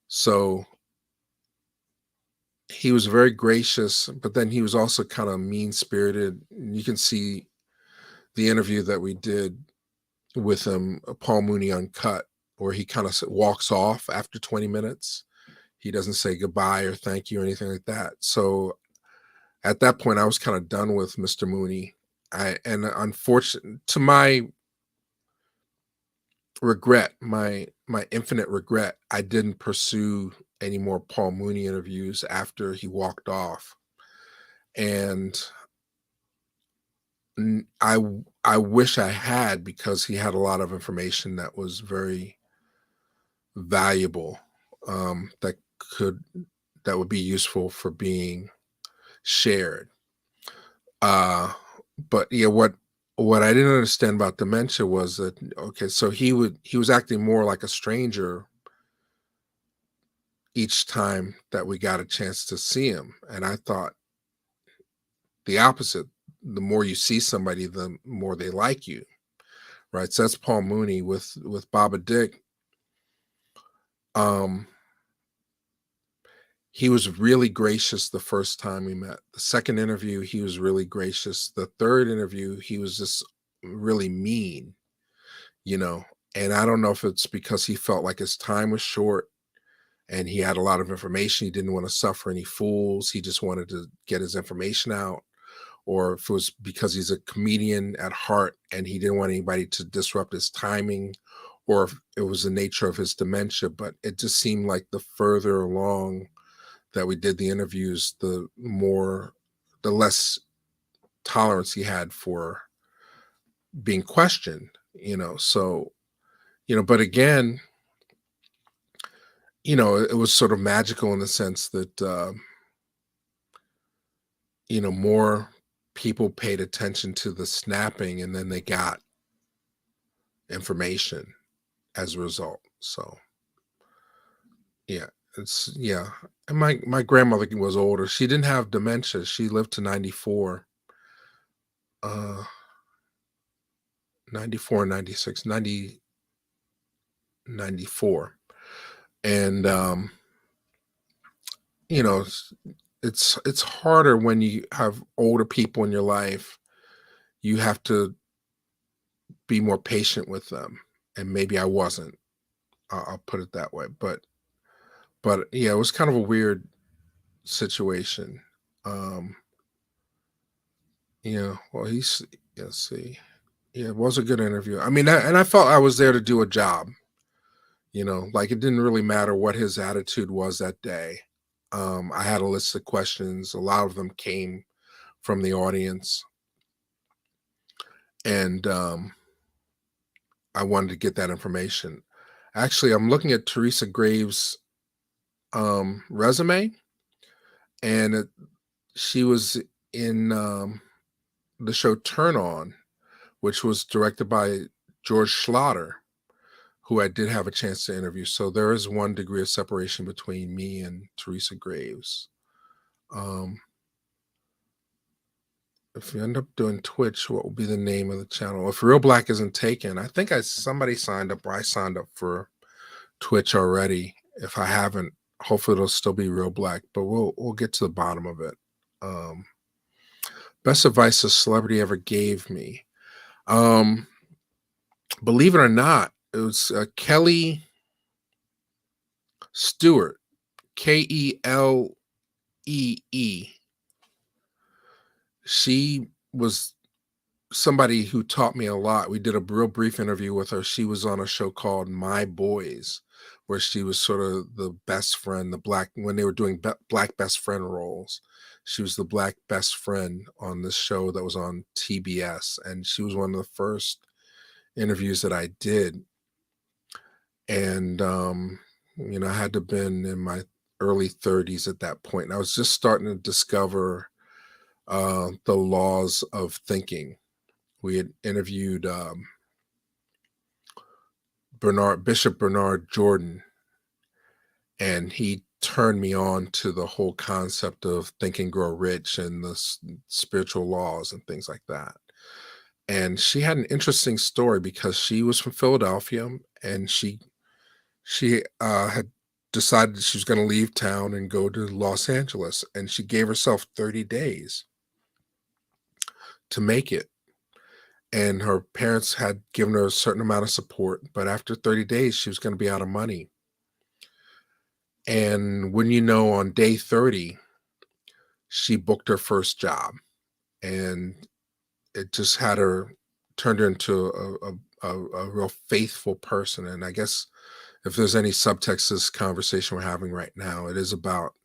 So he was very gracious, but then he was also kind of mean spirited. You can see the interview that we did with him, Paul Mooney Uncut, where he kind of walks off after 20 minutes. He doesn't say goodbye or thank you or anything like that. So at that point, I was kind of done with Mr. Mooney. And unfortunately, to my regret, my infinite regret, I didn't pursue any more Paul Mooney interviews after he walked off. And I wish I had, because he had a lot of information that was very valuable, that could that would be useful for being shared. Uh, but yeah, what I didn't understand about dementia was that, okay, so he was acting more like a stranger each time that we got a chance to see him, and I thought the opposite. The more you see somebody, the more they like you, right? So that's Paul Mooney with Baba Dick. Um, he was really gracious the first time we met. The second interview, he was really gracious. The third interview, he was just really mean, you know. And I don't know if it's because he felt like his time was short and he had a lot of information. He didn't want to suffer any fools. He just wanted to get his information out. Or if it was because he's a comedian at heart and he didn't want anybody to disrupt his timing, or if it was the nature of his dementia. But it just seemed like the further along that we did the interviews, the less tolerance he had for being questioned, So, but again, it was sort of magical in the sense that, more people paid attention to the snapping and then they got information as a result. So, yeah, yeah. And my grandmother was older. She didn't have dementia. She lived to 94. Uh 94, 96, 94. And you know, it's harder when you have older people in your life. You have to be more patient with them, and maybe I wasn't. I'll put it that way. But yeah, it was kind of a weird situation. Um, well, let's see. Yeah, it was a good interview. I mean, and I felt I was there to do a job. Like it didn't really matter what his attitude was that day. I had a list of questions. A lot of them came from the audience, and I wanted to get that information. Actually, I'm looking at Teresa Graves' resume, and she was in the show Turn On, which was directed by George Schlatter, who I did have a chance to interview. So there is one degree of separation between me and Teresa Graves. Um, if you end up doing Twitch, what will be the name of the channel? If Real Black isn't taken, I think somebody signed up, or I signed up for Twitch already. If I haven't, hopefully it'll still be Real Black, but we'll get to the bottom of it. Um, Best advice a celebrity ever gave me. Um, Believe it or not, it was Kelly Stewart, Kelee. She was somebody who taught me a lot. We did a real brief interview with her. She was on a show called My Boys, where she was sort of the best friend, when they were doing black best friend roles. She was the black best friend on this show that was on TBS, and she was one of the first interviews that I did. And I had to have been in my early 30s at that point. And I was just starting to discover the laws of thinking. We had interviewed Bishop Bernard Jordan, and he turned me on to the whole concept of Think and Grow Rich and the spiritual laws and things like that. And she had an interesting story because she was from Philadelphia, and she had decided she was going to leave town and go to Los Angeles, and she gave herself 30 days to make it. And her parents had given her a certain amount of support, but after 30 days, she was going to be out of money. And when on day 30, she booked her first job, and it just had her turned her into a real faithful person. And I guess if there's any subtext to this conversation we're having right now, it is about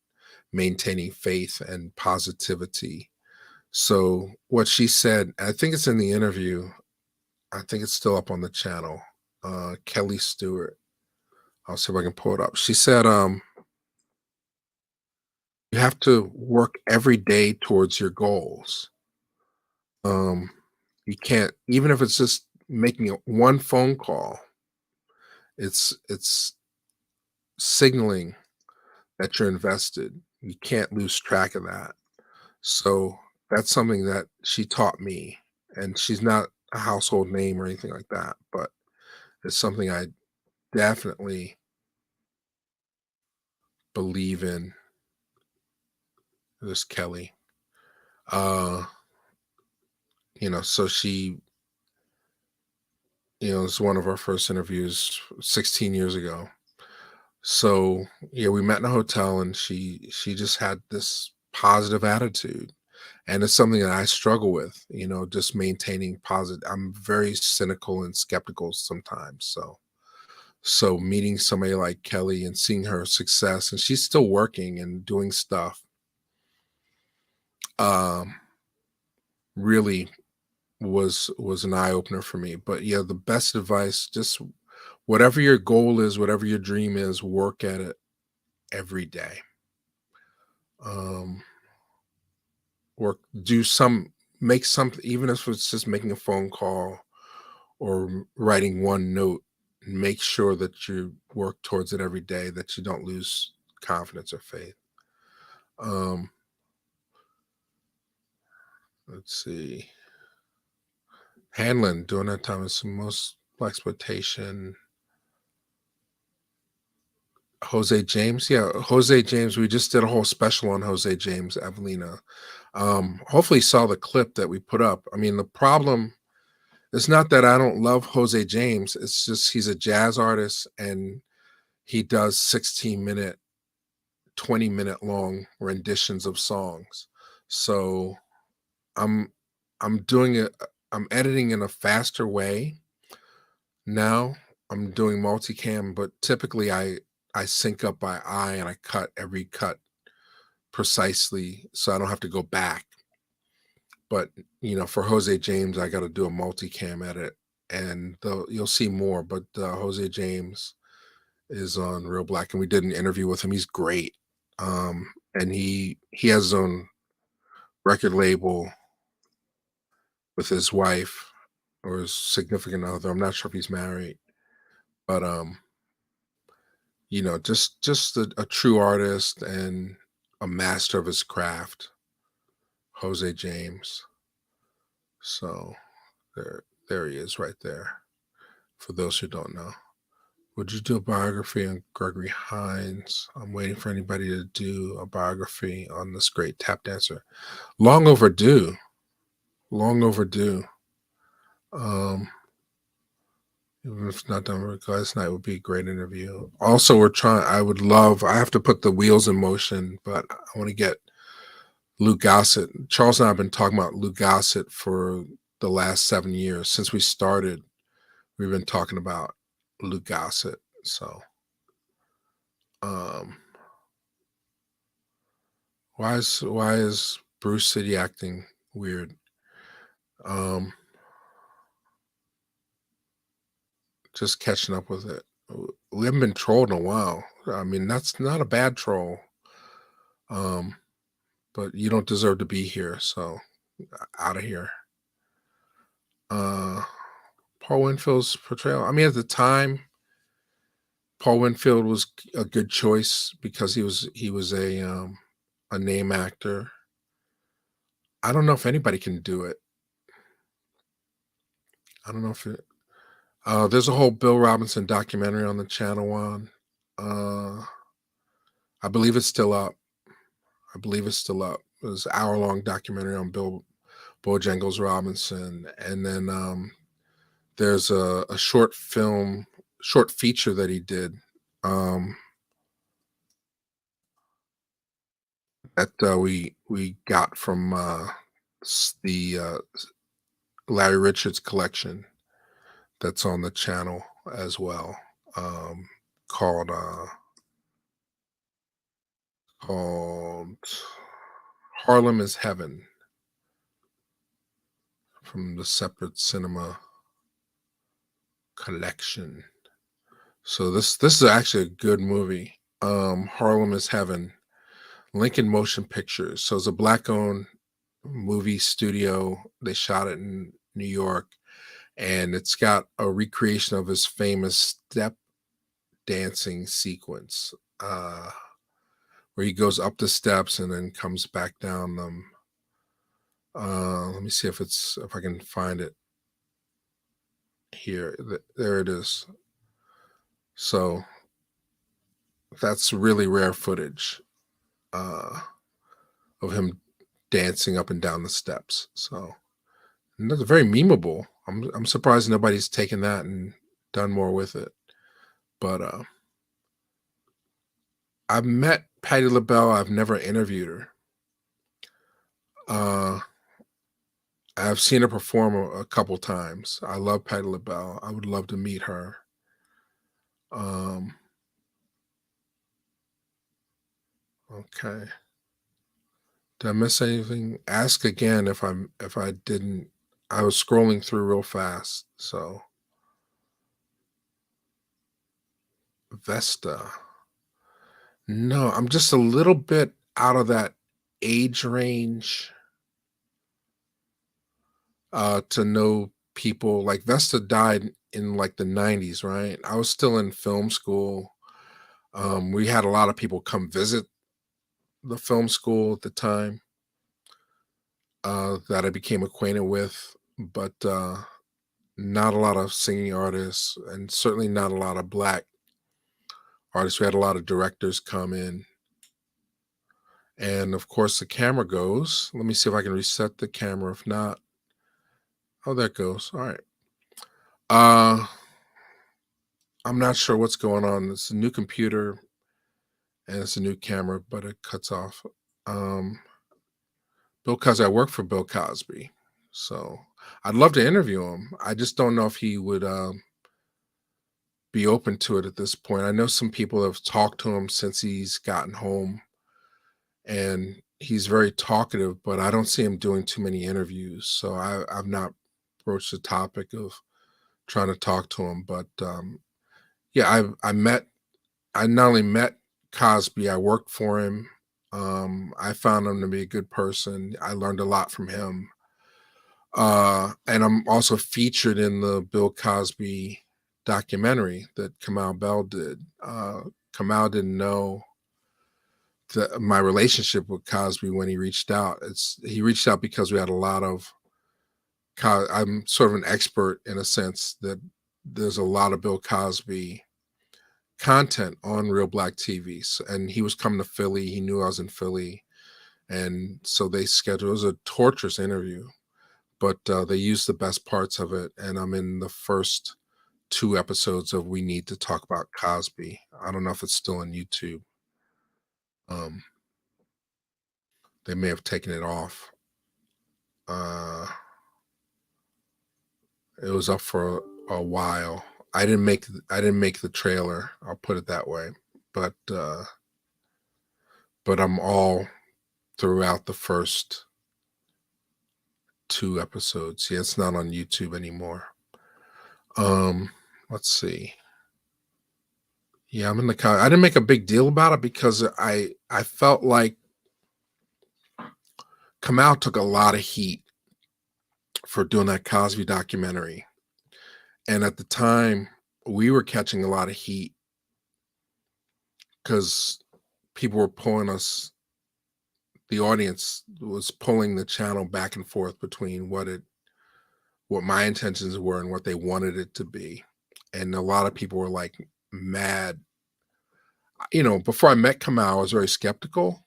maintaining faith and positivity. So what she said, I think it's in the interview. I think it's still up on the channel. Kelly Stewart. I'll see if I can pull it up. She said, you have to work every day towards your goals. Um, you can't, even if it's just making one phone call, it's signaling that you're invested. You can't lose track of that. So that's something that she taught me. And she's not a household name or anything like that, but it's something I definitely believe in. This Kelly. Uh, so she, it's one of our first interviews 16 years ago. So yeah, we met in a hotel, and she just had this positive attitude. And it's something that I struggle with, just maintaining positive. I'm very cynical and skeptical sometimes. So meeting somebody like Kelly and seeing her success, and she's still working and doing stuff, um, really was an eye opener for me. But yeah, the best advice, just whatever your goal is, whatever your dream is, work at it every day. Um, make something, even if it's just making a phone call or writing one note. Make sure that you work towards it every day, that you don't lose confidence or faith. Um, let's see. Hanlon during that time is the most exploitation. Jose James, yeah, Jose James. We just did a whole special on Jose James, Evelina. Hopefully, you saw the clip that we put up. I mean, the problem is not that I don't love Jose James. It's just he's a jazz artist and he does 16-minute, 20-minute long renditions of songs. So I'm I'm doing it. I'm editing in a faster way now. I'm doing multicam, but typically I sync up by eye and I cut every cut precisely so I don't have to go back. But for Jose James, I got to do a multicam edit, and you'll see more. But Jose James is on Real Black, and we did an interview with him. He's great, and he has his own record label with his wife or his significant other. I'm not sure if he's married, but just a true artist and a master of his craft, Jose James. So there he is right there. For those who don't know, would you do a biography on Gregory Hines? I'm waiting for anybody to do a biography on this great tap dancer. Long overdue. Long overdue. Even if it's not done with last night, would be a great interview. Also, I have to put the wheels in motion, but I want to get Lou Gossett. Charles and I have been talking about Lou Gossett for the last 7 years. Since we started, we've been talking about Lou Gossett. So, um, why is Bruce City acting weird? Um, just catching up with it. We haven't been trolled in a while. I mean, that's not a bad troll. Um, but you don't deserve to be here. So, out of here. Uh, Paul Winfield's portrayal. I mean, at the time, Paul Winfield was a good choice because he was a name actor. I don't know if anybody can do it. I don't know if it, there's a whole Bill Robinson documentary on the Channel One. I believe it's still up. I believe it's still up. It was an hour-long documentary on Bill Bojangles Robinson, and then there's a short feature that he did um, that we got from the Larry Richards collection that's on the channel as well, um, called called Harlem is Heaven from the Separate Cinema collection. So this is actually a good movie. Harlem is Heaven, Lincoln Motion Pictures. So it's a black-owned movie studio. They shot it in New York, and it's got a recreation of his famous step dancing sequence, where he goes up the steps and then comes back down them. Let me see if I can find it here. There it is. So that's really rare footage of him dancing up and down the steps. So and that's very memeable. I'm surprised nobody's taken that and done more with it. But I've met Patti LaBelle. I've never interviewed her. I've seen her perform a couple times. I love Patti LaBelle. I would love to meet her. Okay. Did I miss anything? Ask again if I didn't. I was scrolling through real fast. So Vesta. No, I'm just a little bit out of that age range to know people. Like Vesta died in like the 90s, right? I was still in film school. We had a lot of people come visit the film school at the time that I became acquainted with, but not a lot of singing artists, and certainly not a lot of black artists. We had a lot of directors come in, and of course the camera goes. Let me see if I can reset the camera. If not, oh, there it goes. All right. Uh, I'm not sure what's going on. It's a new computer and it's a new camera, but it cuts off. Um, Bill Cosby. I work for Bill Cosby, so I'd love to interview him. I just don't know if he would be open to it at this point. I know some people have talked to him since he's gotten home, and he's very talkative, but I don't see him doing too many interviews. So I've not broached the topic of trying to talk to him. But yeah, I not only met Cosby, I worked for him. I found him to be a good person. I learned a lot from him. And I'm also featured in the Bill Cosby documentary that Kamau Bell did. Kamau didn't know my relationship with Cosby when he reached out. He reached out because we had a lot of. I'm sort of an expert in a sense that there's a lot of Bill Cosby content on Reelblack TV, and he was coming to Philly. He knew I was in Philly, and so they scheduled. It was a torturous interview, but they used the best parts of it, and I'm in the first two episodes of We Need to Talk About Cosby. I don't know if it's still on YouTube. Um, they may have taken it off. Uh, it was up for a while. I didn't make the trailer. I'll put it that way. But I'm all throughout the first two episodes. Yeah, it's not on YouTube anymore. Let's see. Yeah, I'm in the I didn't make a big deal about it because I felt like Kamau took a lot of heat for doing that Cosby documentary. And at the time, we were catching a lot of heat because people were pulling us, the audience was pulling the channel back and forth between what my intentions were and what they wanted it to be. And a lot of people were like mad. Before I met Kamau, I was very skeptical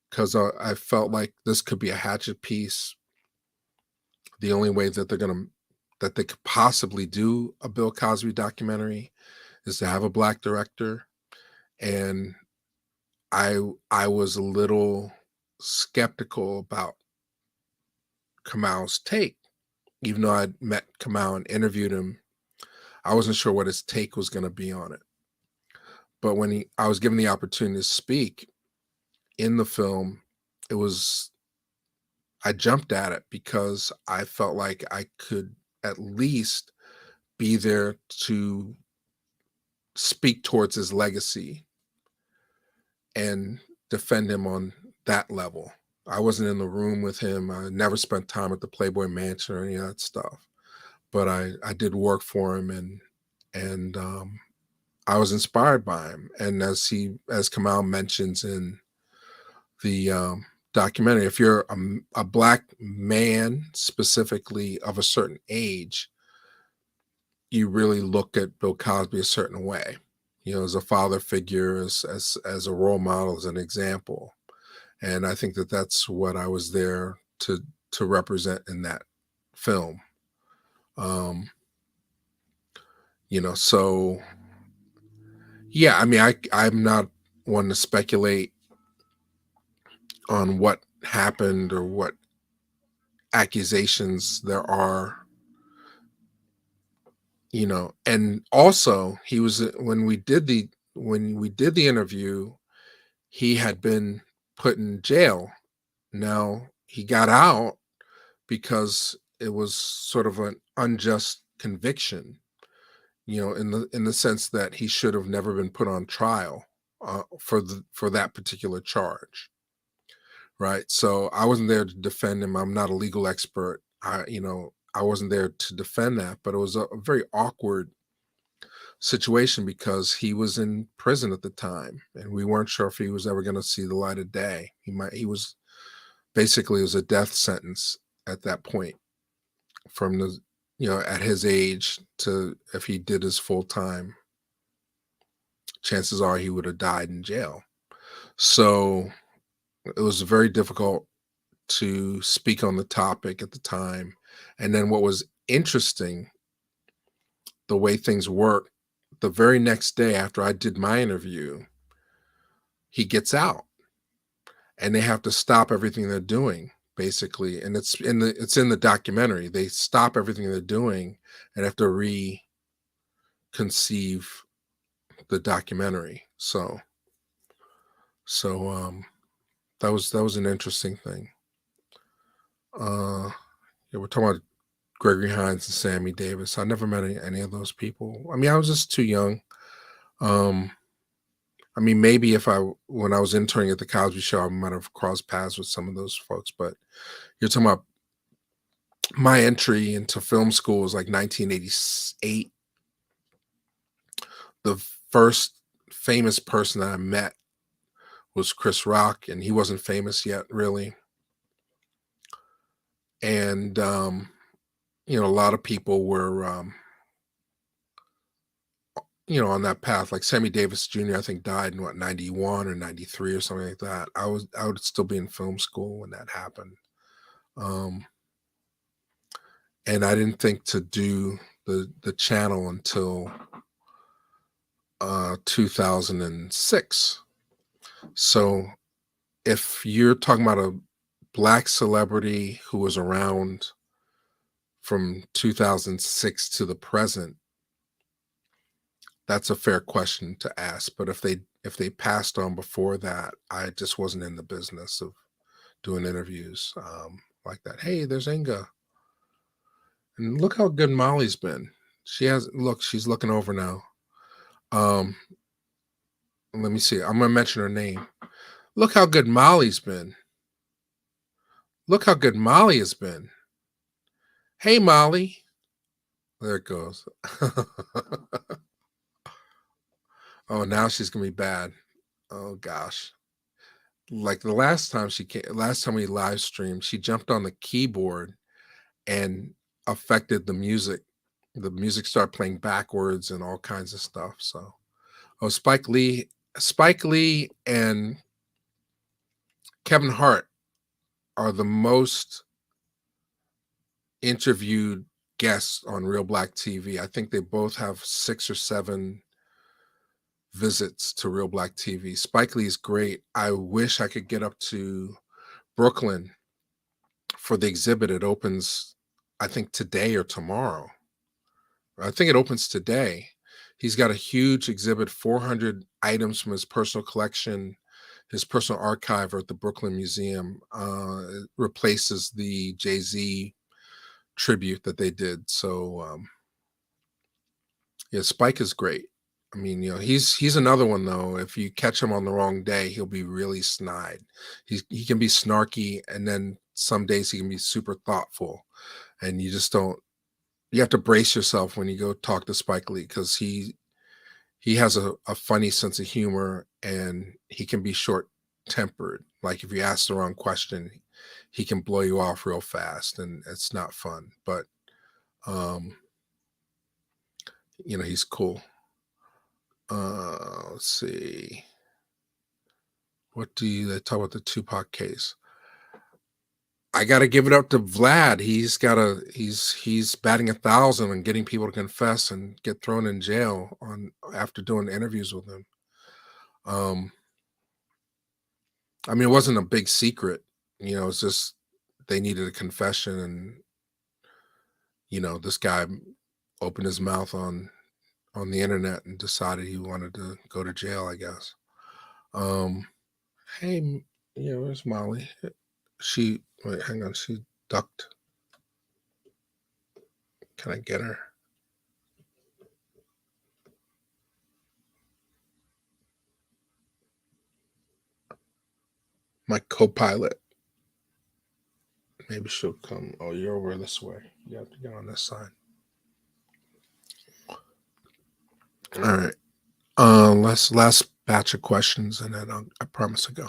because I felt like this could be a hatchet piece. The only way that they could possibly do a Bill Cosby documentary is to have a black director. And I was a little skeptical about Kamau's take. Even though I'd met Kamau and interviewed him, I wasn't sure what his take was going to be on it. But when I was given the opportunity to speak in the film, I jumped at it because I felt like I could at least be there to speak towards his legacy and defend him on that level. I wasn't in the room with him. I never spent time at the Playboy Mansion or any of that stuff. But I did work for him, and I was inspired by him. And as Kamau mentions in the documentary, if you're a black man specifically of a certain age, you really look at Bill Cosby a certain way, as a father figure, as a role model, as an example. And I think that that's what I was there to represent in that film. So yeah, I mean, I'm not one to speculate on what happened or what accusations there are, and also he was when we did the interview, he had been put in jail. Now he got out because it was sort of an unjust conviction, in the sense that he should have never been put on trial for that particular charge. Right. So I wasn't there to defend him. I'm not a legal expert. I wasn't there to defend that, but it was a very awkward situation because he was in prison at the time and we weren't sure if he was ever going to see the light of day. He was basically, it was a death sentence at that point from at his age, to if he did his full time chances are he would have died in jail. So it was very difficult to speak on the topic at the time. And then what was interesting, the way things work, the very next day after I did my interview, he gets out and they have to stop everything they're doing basically. And it's in the documentary. They stop everything they're doing and have to reconceive the documentary. So that was an interesting thing. Uh yeah, we're talking about Gregory Hines and Sammy Davis. I never met any of those people. I mean, I was just too young. Um, I mean, maybe when I was interning at the Cosby Show, I might have crossed paths with some of those folks. But you're talking about my entry into film school was like 1988. The first famous person that I met was Chris Rock, and he wasn't famous yet, really. And a lot of people were on that path. Like Sammy Davis Jr., I think died in what, 91 or 93 or something like that. I would still be in film school when that happened. Um, and I didn't think to do the channel until 2006. So if you're talking about a black celebrity who was around from 2006 to the present, that's a fair question to ask. But if they passed on before that, I just wasn't in the business of doing interviews like that. Hey, there's Inga, and look how good Molly's been. She's looking over now. Um, let me see. I'm gonna mention her name. Look how good Molly's been. Look how good Molly has been. Hey, Molly. There it goes. Oh, now she's gonna be bad. Oh gosh. Like last time we live streamed, she jumped on the keyboard and affected the music. The music started playing backwards and all kinds of stuff. So, oh, Spike Lee and Kevin Hart are the most interviewed guests on Reelblack TV. I think they both have 6 or 7 visits to Reelblack TV. Spike Lee is great. I wish I could get up to Brooklyn for the exhibit. It opens, I think, today or tomorrow. I think it opens today. He's got a huge exhibit, 400 items from his personal collection, his personal archive at the Brooklyn Museum. It replaces the Jay-Z tribute that they did. So yeah, Spike is great. I mean, he's another one though. If you catch him on the wrong day, he'll be really snide. He can be snarky, and then some days he can be super thoughtful. And you just don't. You have to brace yourself when you go talk to Spike Lee, because he has a funny sense of humor, and he can be short tempered. Like if you ask the wrong question, he can blow you off real fast, and it's not fun. But um, he's cool. Let's see. What do you they talk about the Tupac case? I got to give it up to Vlad. He's batting 1,000 and getting people to confess and get thrown in jail on after doing interviews with him. I mean, it wasn't a big secret. It's just they needed a confession, and this guy opened his mouth on the internet and decided he wanted to go to jail, I guess. Hey, where's Molly? Wait, hang on, she ducked. Can I get her? My co-pilot. Maybe she'll come. Oh, you're over this way. You have to get on this side. All right. Last batch of questions, and then I promise to go.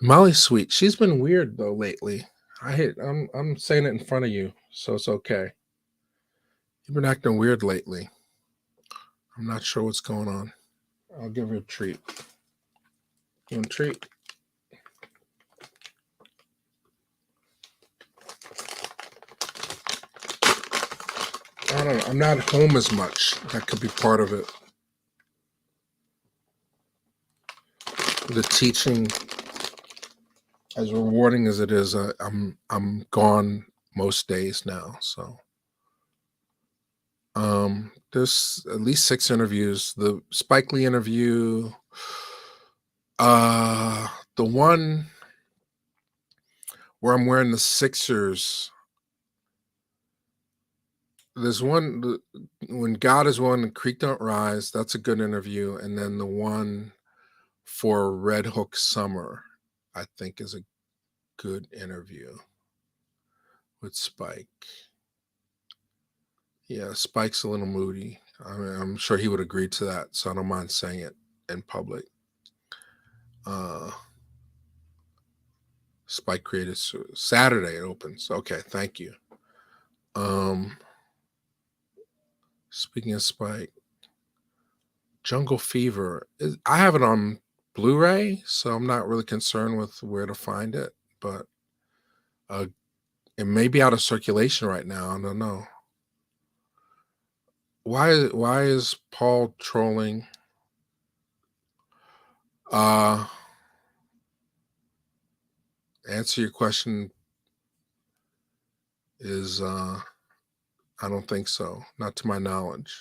Molly's sweet. She's been weird though lately. I'm saying it in front of you, so it's okay. You've been acting weird lately. I'm not sure what's going on. I'll give her a treat. You want a treat? I don't know. I'm not home as much. That could be part of it. The teaching, as rewarding as it is, I'm gone most days now. So there's at least 6 interviews. The Spike Lee interview, the one where I'm wearing the Sixers. There's one when God is one, Creek Don't Rise. That's a good interview, and then the one for Red Hook Summer, I think, is a good interview with Spike. Yeah, Spike's a little moody. I mean, I'm sure he would agree to that, so I don't mind saying it in public. Spike created Saturday. It opens. Okay, thank you. Speaking of Spike, Jungle Fever. I have it on Blu-ray, so I'm not really concerned with where to find it. But it may be out of circulation right now. I don't know. Why is Paul trolling? Answer your question is I don't think so. Not to my knowledge.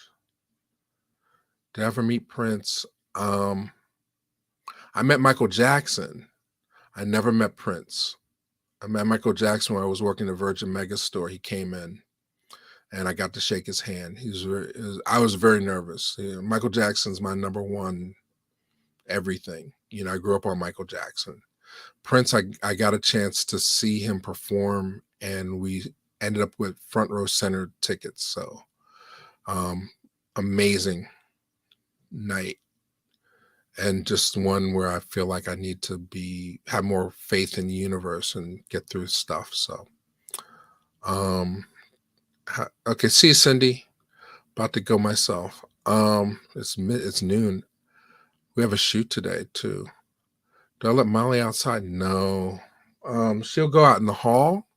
Did I ever meet Prince? I met Michael Jackson. I never met Prince. I met Michael Jackson when I was working at Virgin Mega Store. He came in, and I got to shake his hand. I was very nervous. Michael Jackson's my number one everything. I grew up on Michael Jackson. Prince, I got a chance to see him perform, and we ended up with front row center tickets. So amazing night, and just one where I feel like I need to have more faith in the universe and get through stuff. So okay, see you, Cindy. About to go myself. It's noon. We have a shoot today too. Do I let Molly outside? No. She'll go out in the hall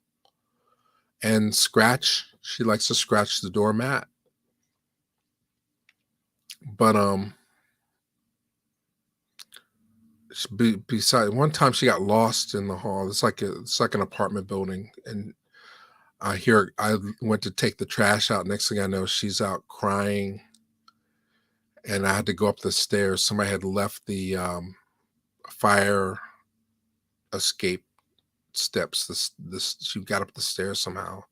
and scratch. She likes to scratch the doormat. But besides, one time she got lost in the hall. It's like an apartment building, and I went to take the trash out. Next thing I know, she's out crying, and I had to go up the stairs. Somebody had left the fire escape steps. She got up the stairs somehow.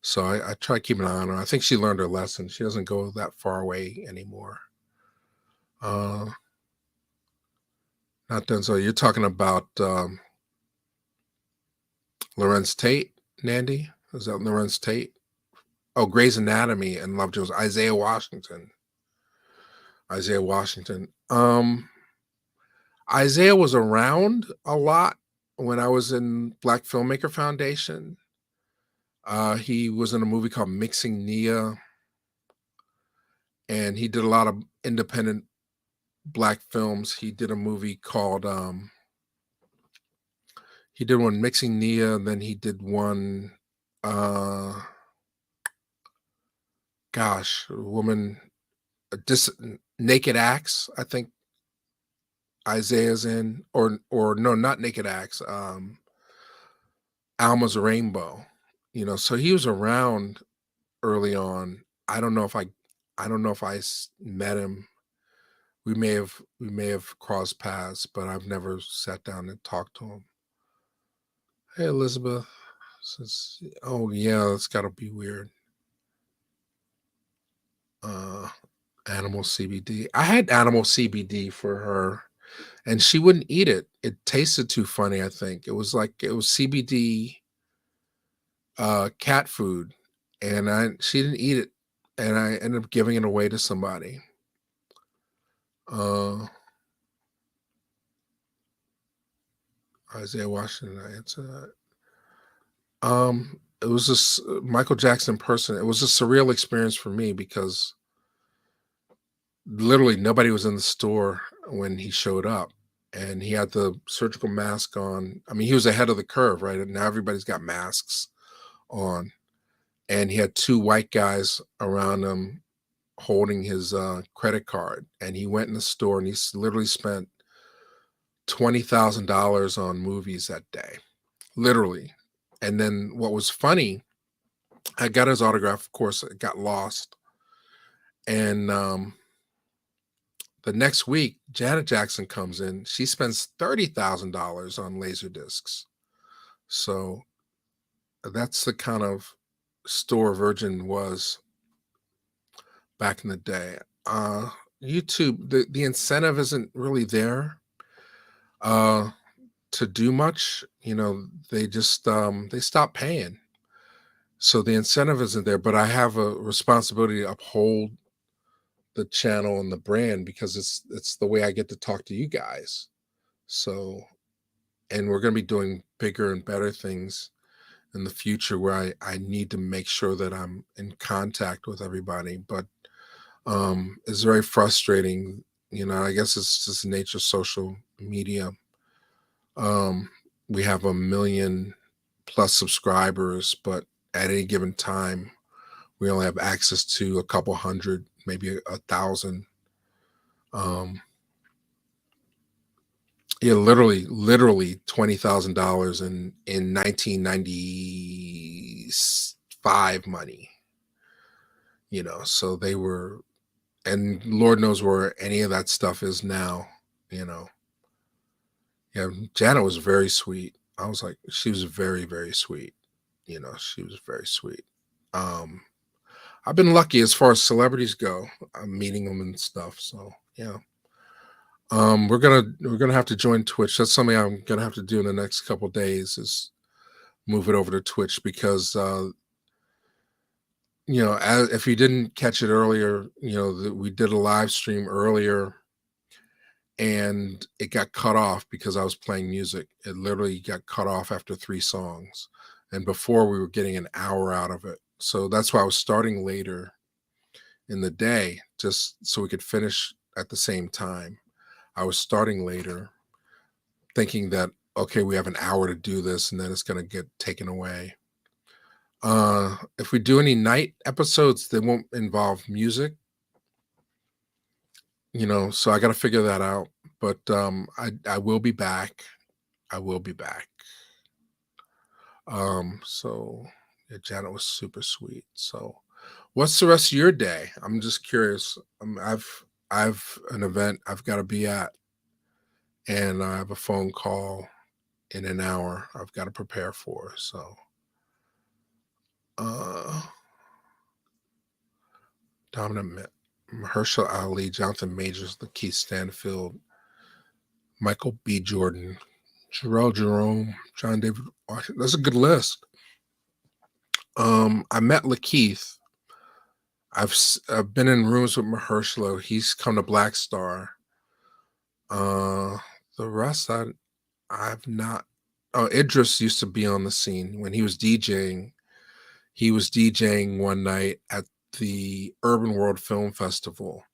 So I try keeping an eye on her. I think she learned her lesson. She doesn't go that far away anymore. Not done. So you're talking about Lorenz Tate, Nandy? Is that Lorenz Tate? Oh, Grey's Anatomy and Lovejoy's. Isaiah Washington. Isaiah was around a lot when I was in Black Filmmaker Foundation. He was in a movie called Mixing Nia, and he did a lot of independent Black films. He did a movie called he did one Mixing Nia, and then he did one Naked Acts, I think Isaiah's in, or no, not Naked Acts, Alma's Rainbow. So he was around early on. I don't know if I met him. We may have crossed paths, but I've never sat down and talked to him. Hey, Elizabeth. Oh yeah, it's got to be weird. Animal CBD. I had animal CBD for her, and she wouldn't eat it. It tasted too funny, I think. It was CBD cat food, and she didn't eat it, and I ended up giving it away to somebody. Isaiah Washington, I answer that. It was just Michael Jackson person. It was a surreal experience for me because literally nobody was in the store when he showed up, and he had the surgical mask on. I mean, he was ahead of the curve, right? And now everybody's got masks on, and he had two white guys around him holding his credit card, and he went in the store and literally spent $20,000 on movies that day, literally. And then what was funny, I got his autograph. Of course, it got lost, and the next week, Janet Jackson comes in. She spends $30,000 on laser discs. So that's the kind of store Virgin was back in the day. Uh, YouTube, the incentive isn't really there uh, to do much. They just they stop paying, so the incentive isn't there. But I have a responsibility to uphold the channel and the brand because it's the way I get to talk to you guys. So, and we're going to be doing bigger and better things in the future where I need to make sure that I'm in contact with everybody. But it's very frustrating. I guess it's just the nature of social media. Um, we have 1 million plus subscribers, but at any given time, we only have access to a couple hundred, maybe a thousand. Um, Yeah, literally $20,000 in 1995 money. So they were, and Lord knows where any of that stuff is now. You know, yeah, Janet was very sweet. I was like, she was very, very sweet. She was very sweet. Um, I've been lucky as far as celebrities go. I'm meeting them and stuff. So yeah. We're gonna have to join Twitch. That's something I'm gonna have to do in the next couple days is move it over to Twitch because if you didn't catch it earlier, we did a live stream earlier and it got cut off because I was playing music. It literally got cut off after 3 songs, and before we were getting an hour out of it. So that's why I was starting later in the day just so we could finish at the same time. I was starting later thinking that okay, we have an hour to do this and then it's going to get taken away. If we do any night episodes, they won't involve music, so I got to figure that out. But I will be back. I will be back. So yeah, Janet was super sweet. So what's the rest of your day? I'm just curious. I've an event I've got to be at, and I have a phone call in an hour I've got to prepare for. So uh Dominant Mahershala Ali, Jonathan Majors, Lakeith Stanfield, Michael B. Jordan, Jarrell Jerome, John David Washington. That's a good list. I met Lakeith. I've been in rooms with Mahershala. He's come to Black Star. The rest I've not. Oh, Idris used to be on the scene when he was DJing. He was DJing one night at the Urban World Film Festival,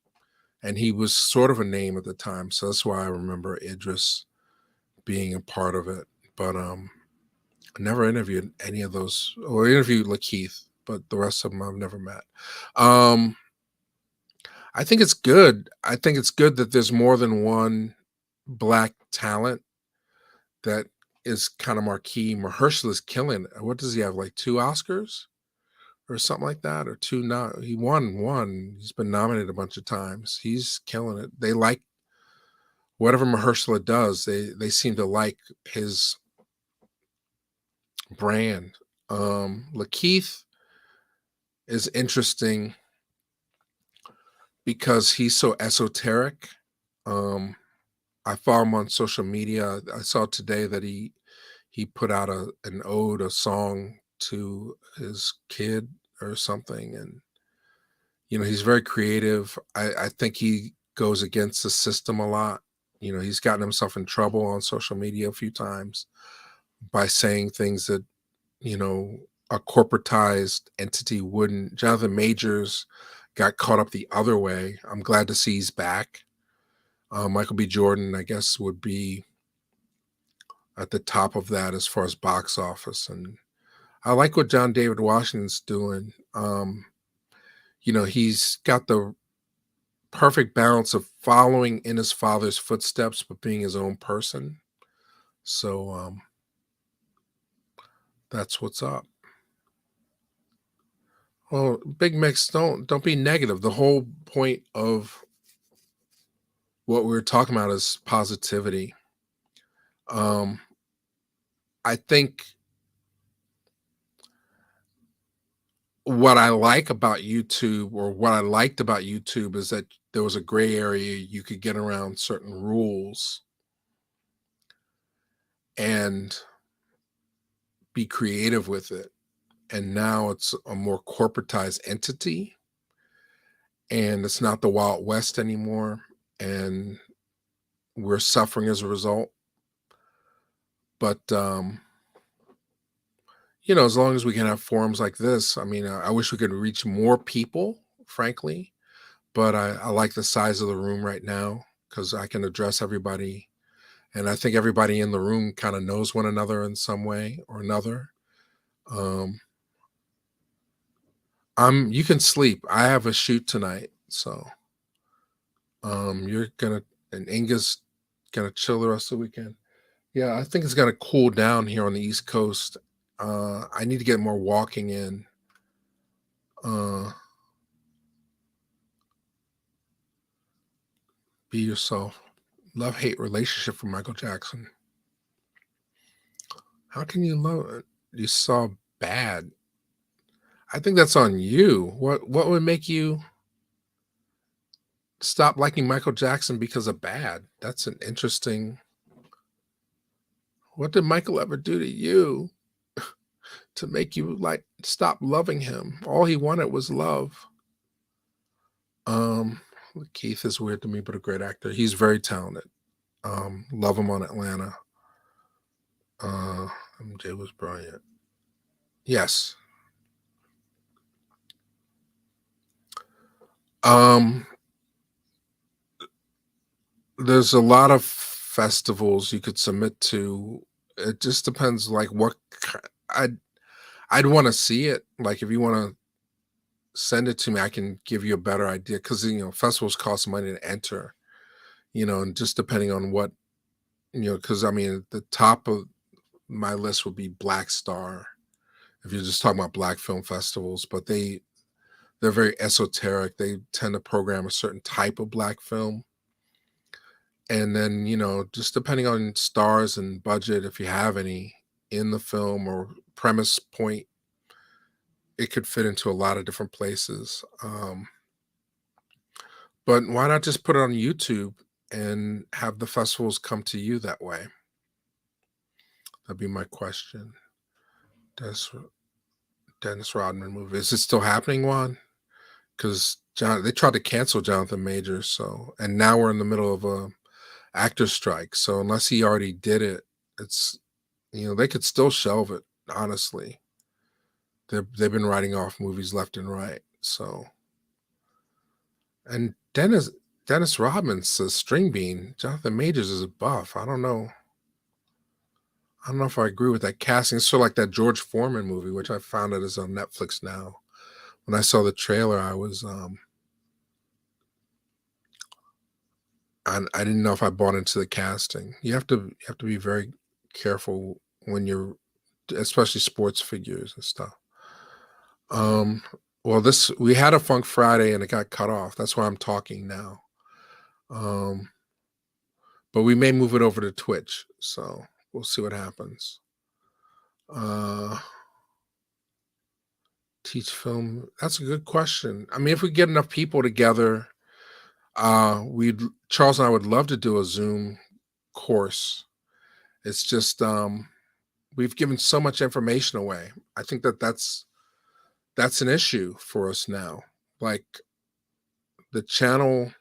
and he was sort of a name at the time, so that's why I remember Idris being a part of it. But I never interviewed any of those, or interviewed Lakeith, but the rest of them I've never met. I think it's good. I think it's good that there's more than one black talent that is kind of marquee. Mahershala is killing it. What does he have? Like 2 Oscars or something like that, or two? Not he won one. He's been nominated a bunch of times. He's killing it. They like whatever Mahershala does. They seem to like his brand. Lakeith is interesting because he's so esoteric. I follow him on social media. I saw today that he put out an ode, a song to his kid or something, and he's very creative. I think he goes against the system a lot. He's gotten himself in trouble on social media a few times by saying things that a corporatized entity wouldn't. Jonathan Majors got caught up the other way. I'm glad to see he's back. Michael B. Jordan, I guess, would be at the top of that as far as box office. And I like what John David Washington's doing. He's got the perfect balance of following in his father's footsteps, but being his own person. So that's what's up. Well, Big Mix, don't be negative. The whole point of what we were talking about is positivity. Um, I think what I like about YouTube, or what I liked about YouTube, is that there was a gray area. You could get around certain rules and be creative with it. And now it's a more corporatized entity, and it's not the Wild West anymore. And we're suffering as a result. But as long as we can have forums like this, I mean, I wish we could reach more people, frankly. But I like the size of the room right now because I can address everybody. And I think everybody in the room kind of knows one another in some way or another. Um, you can sleep. I have a shoot tonight. So you're gonna, and Inga's gonna chill the rest of the weekend. Yeah, I think it's gonna cool down here on the East Coast. I need to get more walking in. Uh, be yourself. Love hate relationship from Michael Jackson. How can you love it? You saw bad. I think that's on you. What would make you stop liking Michael Jackson because of bad? That's an interesting. What did Michael ever do to you to make you like stop loving him? All he wanted was love. Um, Keith is weird to me, but a great actor. He's very talented. Love him on Atlanta. MJ was brilliant. Yes. Um, there's a lot of festivals you could submit to. It just depends, like I'd want to see it. Like if you want to send it to me, I can give you a better idea because festivals cost money to enter. And just depending on what because I mean, the top of my list would be Black Star if you're just talking about black film festivals, but they're very esoteric. They tend to program a certain type of black film. And then, just depending on stars and budget, if you have any in the film or premise point, it could fit into a lot of different places. But why not just put it on YouTube and have the festivals come to you that way? That'd be my question. Dennis, Dennis Rodman movie. Is it still happening, Juan? Because they tried to cancel Jonathan Majors, and now we're in the middle of a actor strike. So unless he already did it, it's they could still shelve it. Honestly, they've been writing off movies left and right. So, and Dennis Rodman's a string bean. Jonathan Majors is a buff. I don't know. I don't know if I agree with that casting. It's sort of like that George Foreman movie, which I found out is on Netflix now. When I saw the trailer, I was I didn't know if I bought into the casting. You have to be very careful when you're, especially sports figures and stuff. Um, well, this we had a Funk Friday and it got cut off. That's why I'm talking now. Um, but we may move it over to Twitch, so we'll see what happens. Uh, teach film. That's a good question. I mean, if we get enough people together, we'd Charles and I would love to do a Zoom course. It's just we've given so much information away. I think that's an issue for us now. Like the channel,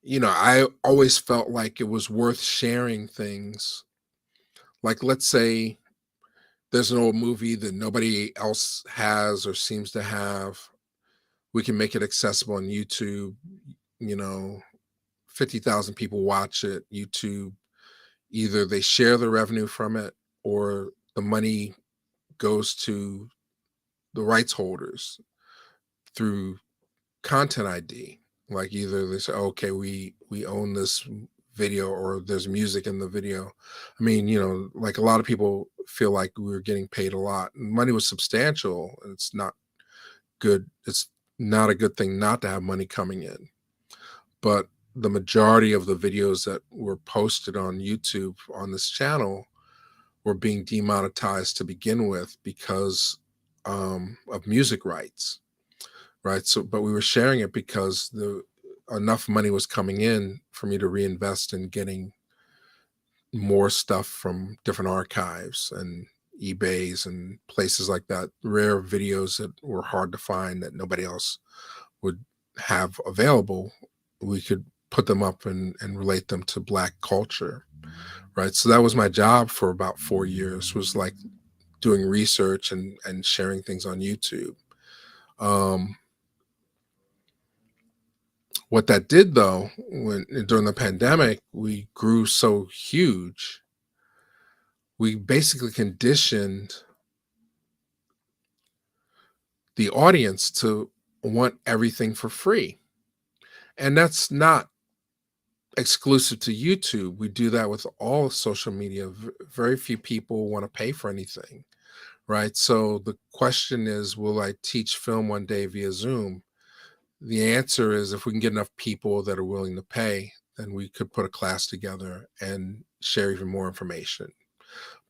I always felt like it was worth sharing things. Like let's say there's an old movie that nobody else has or seems to have. we can make it accessible on YouTube. You know, 50,000 people watch it. YouTube, either they share the revenue from it, or the money goes to the rights holders through content ID. Like either they say, okay, we own this video, or there's music in the video. I mean, like a lot of people feel like we were getting paid a lot. Money was substantial, and it's not good. It's not a good thing not to have money coming in. But the majority of the videos that were posted on YouTube on this channel were being demonetized to begin with because of music rights, right? So, but we were sharing it because the enough money was coming in for me to reinvest in getting more stuff from different archives and eBays and places like that, rare videos that were hard to find that nobody else would have available. We could put them up and relate them to Black culture, right? So that was my job for about 4 years, was like doing research and sharing things on YouTube. Um, what that did though, when during the pandemic, we grew so huge, we basically conditioned the audience to want everything for free. And that's not exclusive to YouTube. We do that with all social media. Very few people want to pay for anything, right? So the question is, will I teach film one day via Zoom? The answer is, if we can get enough people that are willing to pay, then we could put a class together and share even more information.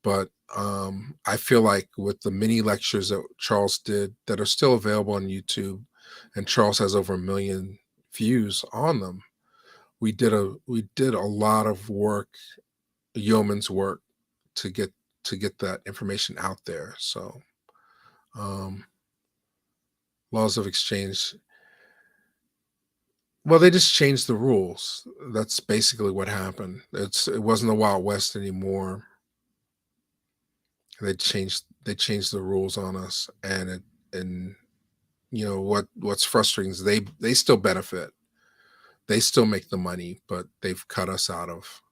But I feel like with the mini lectures that Charles did that are still available on YouTube, and Charles has over 1 million views on them, we did a lot of work, yeoman's work, to get that information out there. So um, laws of exchange, well, they just changed the rules. That's basically what happened. It wasn't the Wild West anymore. They changed the rules on us, and what's frustrating is they still benefit. They still make the money, but they've cut us out of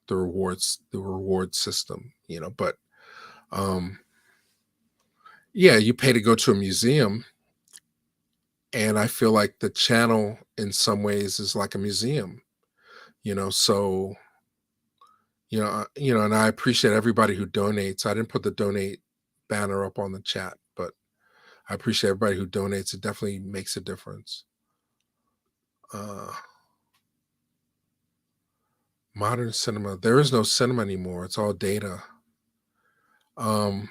the reward system. But um, yeah, you pay to go to a museum, and I feel like the channel in some ways is like a museum. So and I appreciate everybody who donates. I didn't put the donate banner up on the chat, but I appreciate everybody who donates. It definitely makes a difference. Uh, Modern cinema, there is no cinema anymore. It's all data. Um,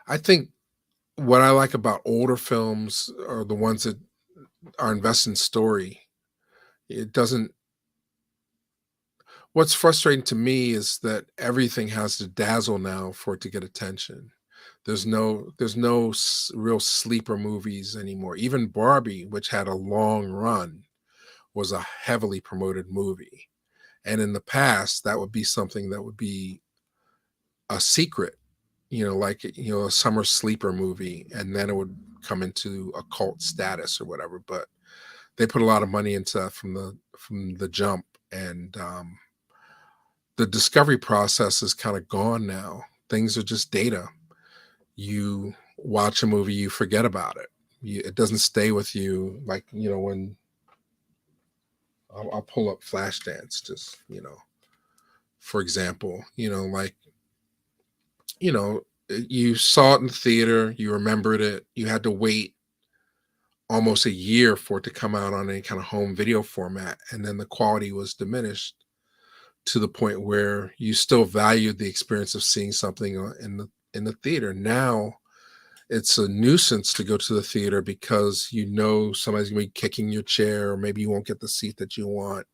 I think what I like about older films are the ones that are invested in story. It doesn't. What's frustrating to me is that everything has to dazzle now for it to get attention. There's no real sleeper movies anymore. Even Barbie, which had a long run, was a heavily promoted movie. And in the past, that would be something that would be a secret, like a summer sleeper movie, and then it would come into a cult status or whatever. But they put a lot of money into that from the jump, and the discovery process is kind of gone now. Things are just data. You watch a movie, you forget about it. It doesn't stay with you. Like when I'll pull up Flashdance, just for example, like you saw it in the theater, you remembered it, you had to wait almost a year for it to come out on any kind of home video format, and then the quality was diminished to the point where you still valued the experience of seeing something in the theater. Now it's a nuisance to go to the theater because somebody's gonna be kicking your chair, or maybe you won't get the seat that you want.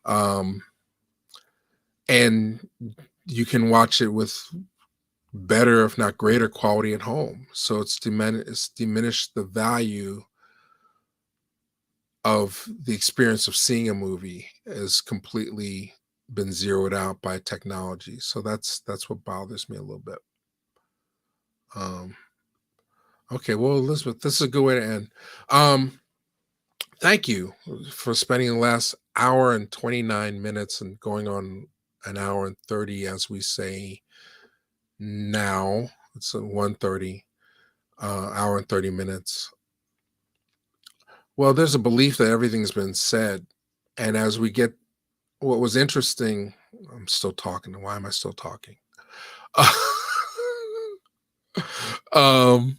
Um, and you can watch it with better, if not greater, quality at home. So it's diminished the value of the experience of seeing a movie, has completely been zeroed out by technology. So that's what bothers me a little bit. Um, Okay, well, Elizabeth, this is a good way to end. Um, Thank you for spending the last hour and 29 minutes and going on an hour and 30, as we say now. It's a 1:30, hour and 30 minutes. Well, there's a belief that everything's been said. And as we get what was interesting, I'm still talking. Why am I still talking? um,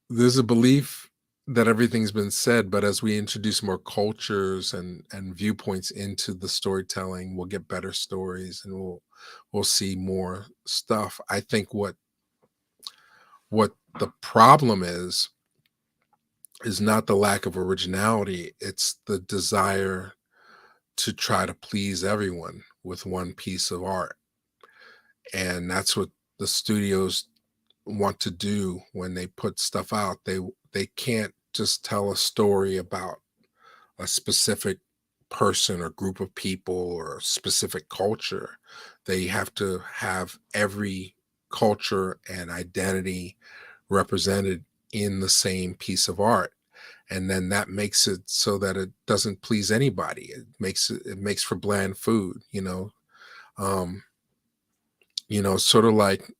there's a belief that everything's been said, but as we introduce more cultures and viewpoints into the storytelling, we'll get better stories and we'll see more stuff. I think what the problem is not the lack of originality, it's the desire to try to please everyone with one piece of art. And that's what the studios want to do when they put stuff out. They can't just tell a story about a specific person or group of people or a specific culture. They have to have every culture and identity represented in the same piece of art. And then that makes it so that it doesn't please anybody. It makes for bland food, you know. Um, sort of like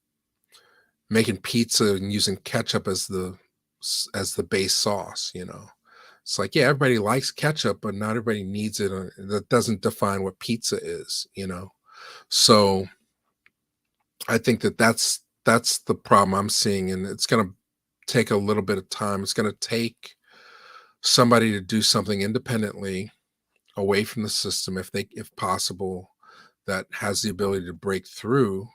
making pizza and using ketchup as the base sauce, you know. It's like, yeah, everybody likes ketchup, but not everybody needs it. That doesn't define what pizza is, you know. So I think that's the problem I'm seeing, and it's going to take a little bit of time. It's going to take somebody to do something independently away from the system, if possible, that has the ability to break through,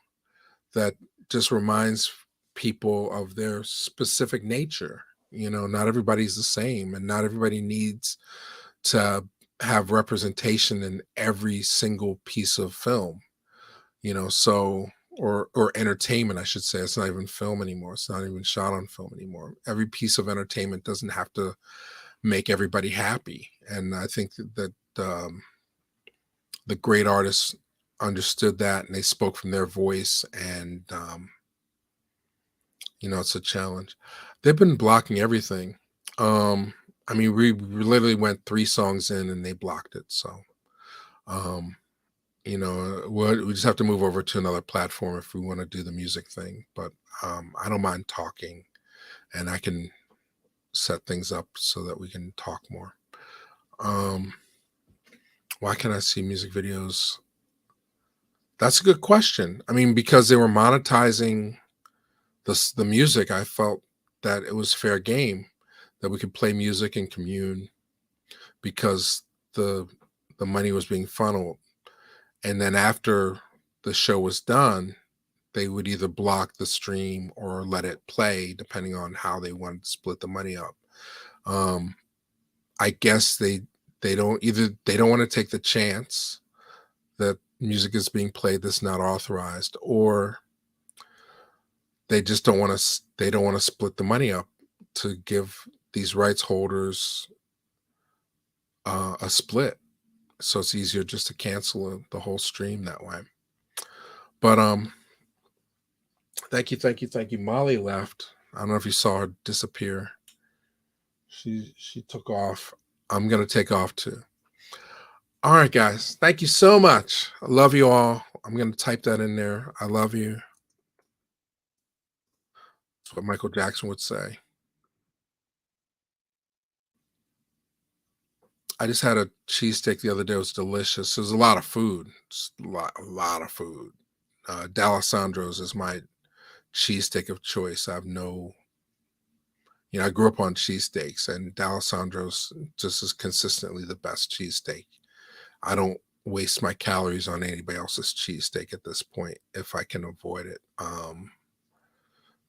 that just reminds people of their specific nature. You know, not everybody's the same, and not everybody needs to have representation in every single piece of film, you know, so or entertainment, I should say. It's not even film anymore. It's not even shot on film anymore. Every piece of entertainment doesn't have to make everybody happy. And I think that the great artists understood that and they spoke from their voice. And it's a challenge. They've been blocking everything. Um, I mean, we literally went 3 songs in and they blocked it. So, um, we just have to move over to another platform if we want to do the music thing. But I don't mind talking, and I can set things up so that we can talk more. Um, why can't I see music videos? That's a good question. I mean, because they were monetizing the music, I felt that it was fair game that we could play music and commune because the the money was being funneled. And then after the show was done, they would either block the stream or let it play, depending on how they wanted to split the money up. Um, I guess they don't want to take the chance that music is being played that's not authorized, or they just don't want to. They don't want to split the money up to give these rights holders a split. So it's easier just to cancel the whole stream that way. But thank you, thank you, thank you. Molly left. I don't know if you saw her disappear. She took off. I'm gonna take off too. All right, guys. Thank you so much. I love you all. I'm gonna type that in there. I love you. That's what Michael Jackson would say. I just had a cheesesteak the other day. It was delicious. There's a lot of food. It's a lot of food. D'Alessandro's is my cheesesteak of choice. I grew up on cheesesteaks, and D'Alessandro's just is consistently the best cheesesteak. I don't waste my calories on anybody else's cheesesteak at this point if I can avoid it.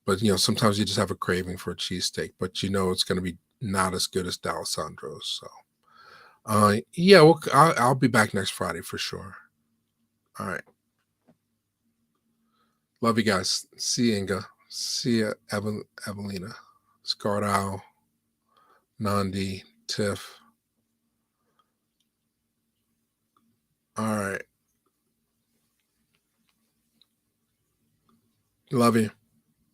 But sometimes you just have a craving for a cheesesteak, but it's going to be not as good as D'Alessandro's. So, yeah, well, I'll be back next Friday for sure. All right, love you guys. See you, Inga. See you, Evelina, Scardow, Nandi, Tiff. All right, love you.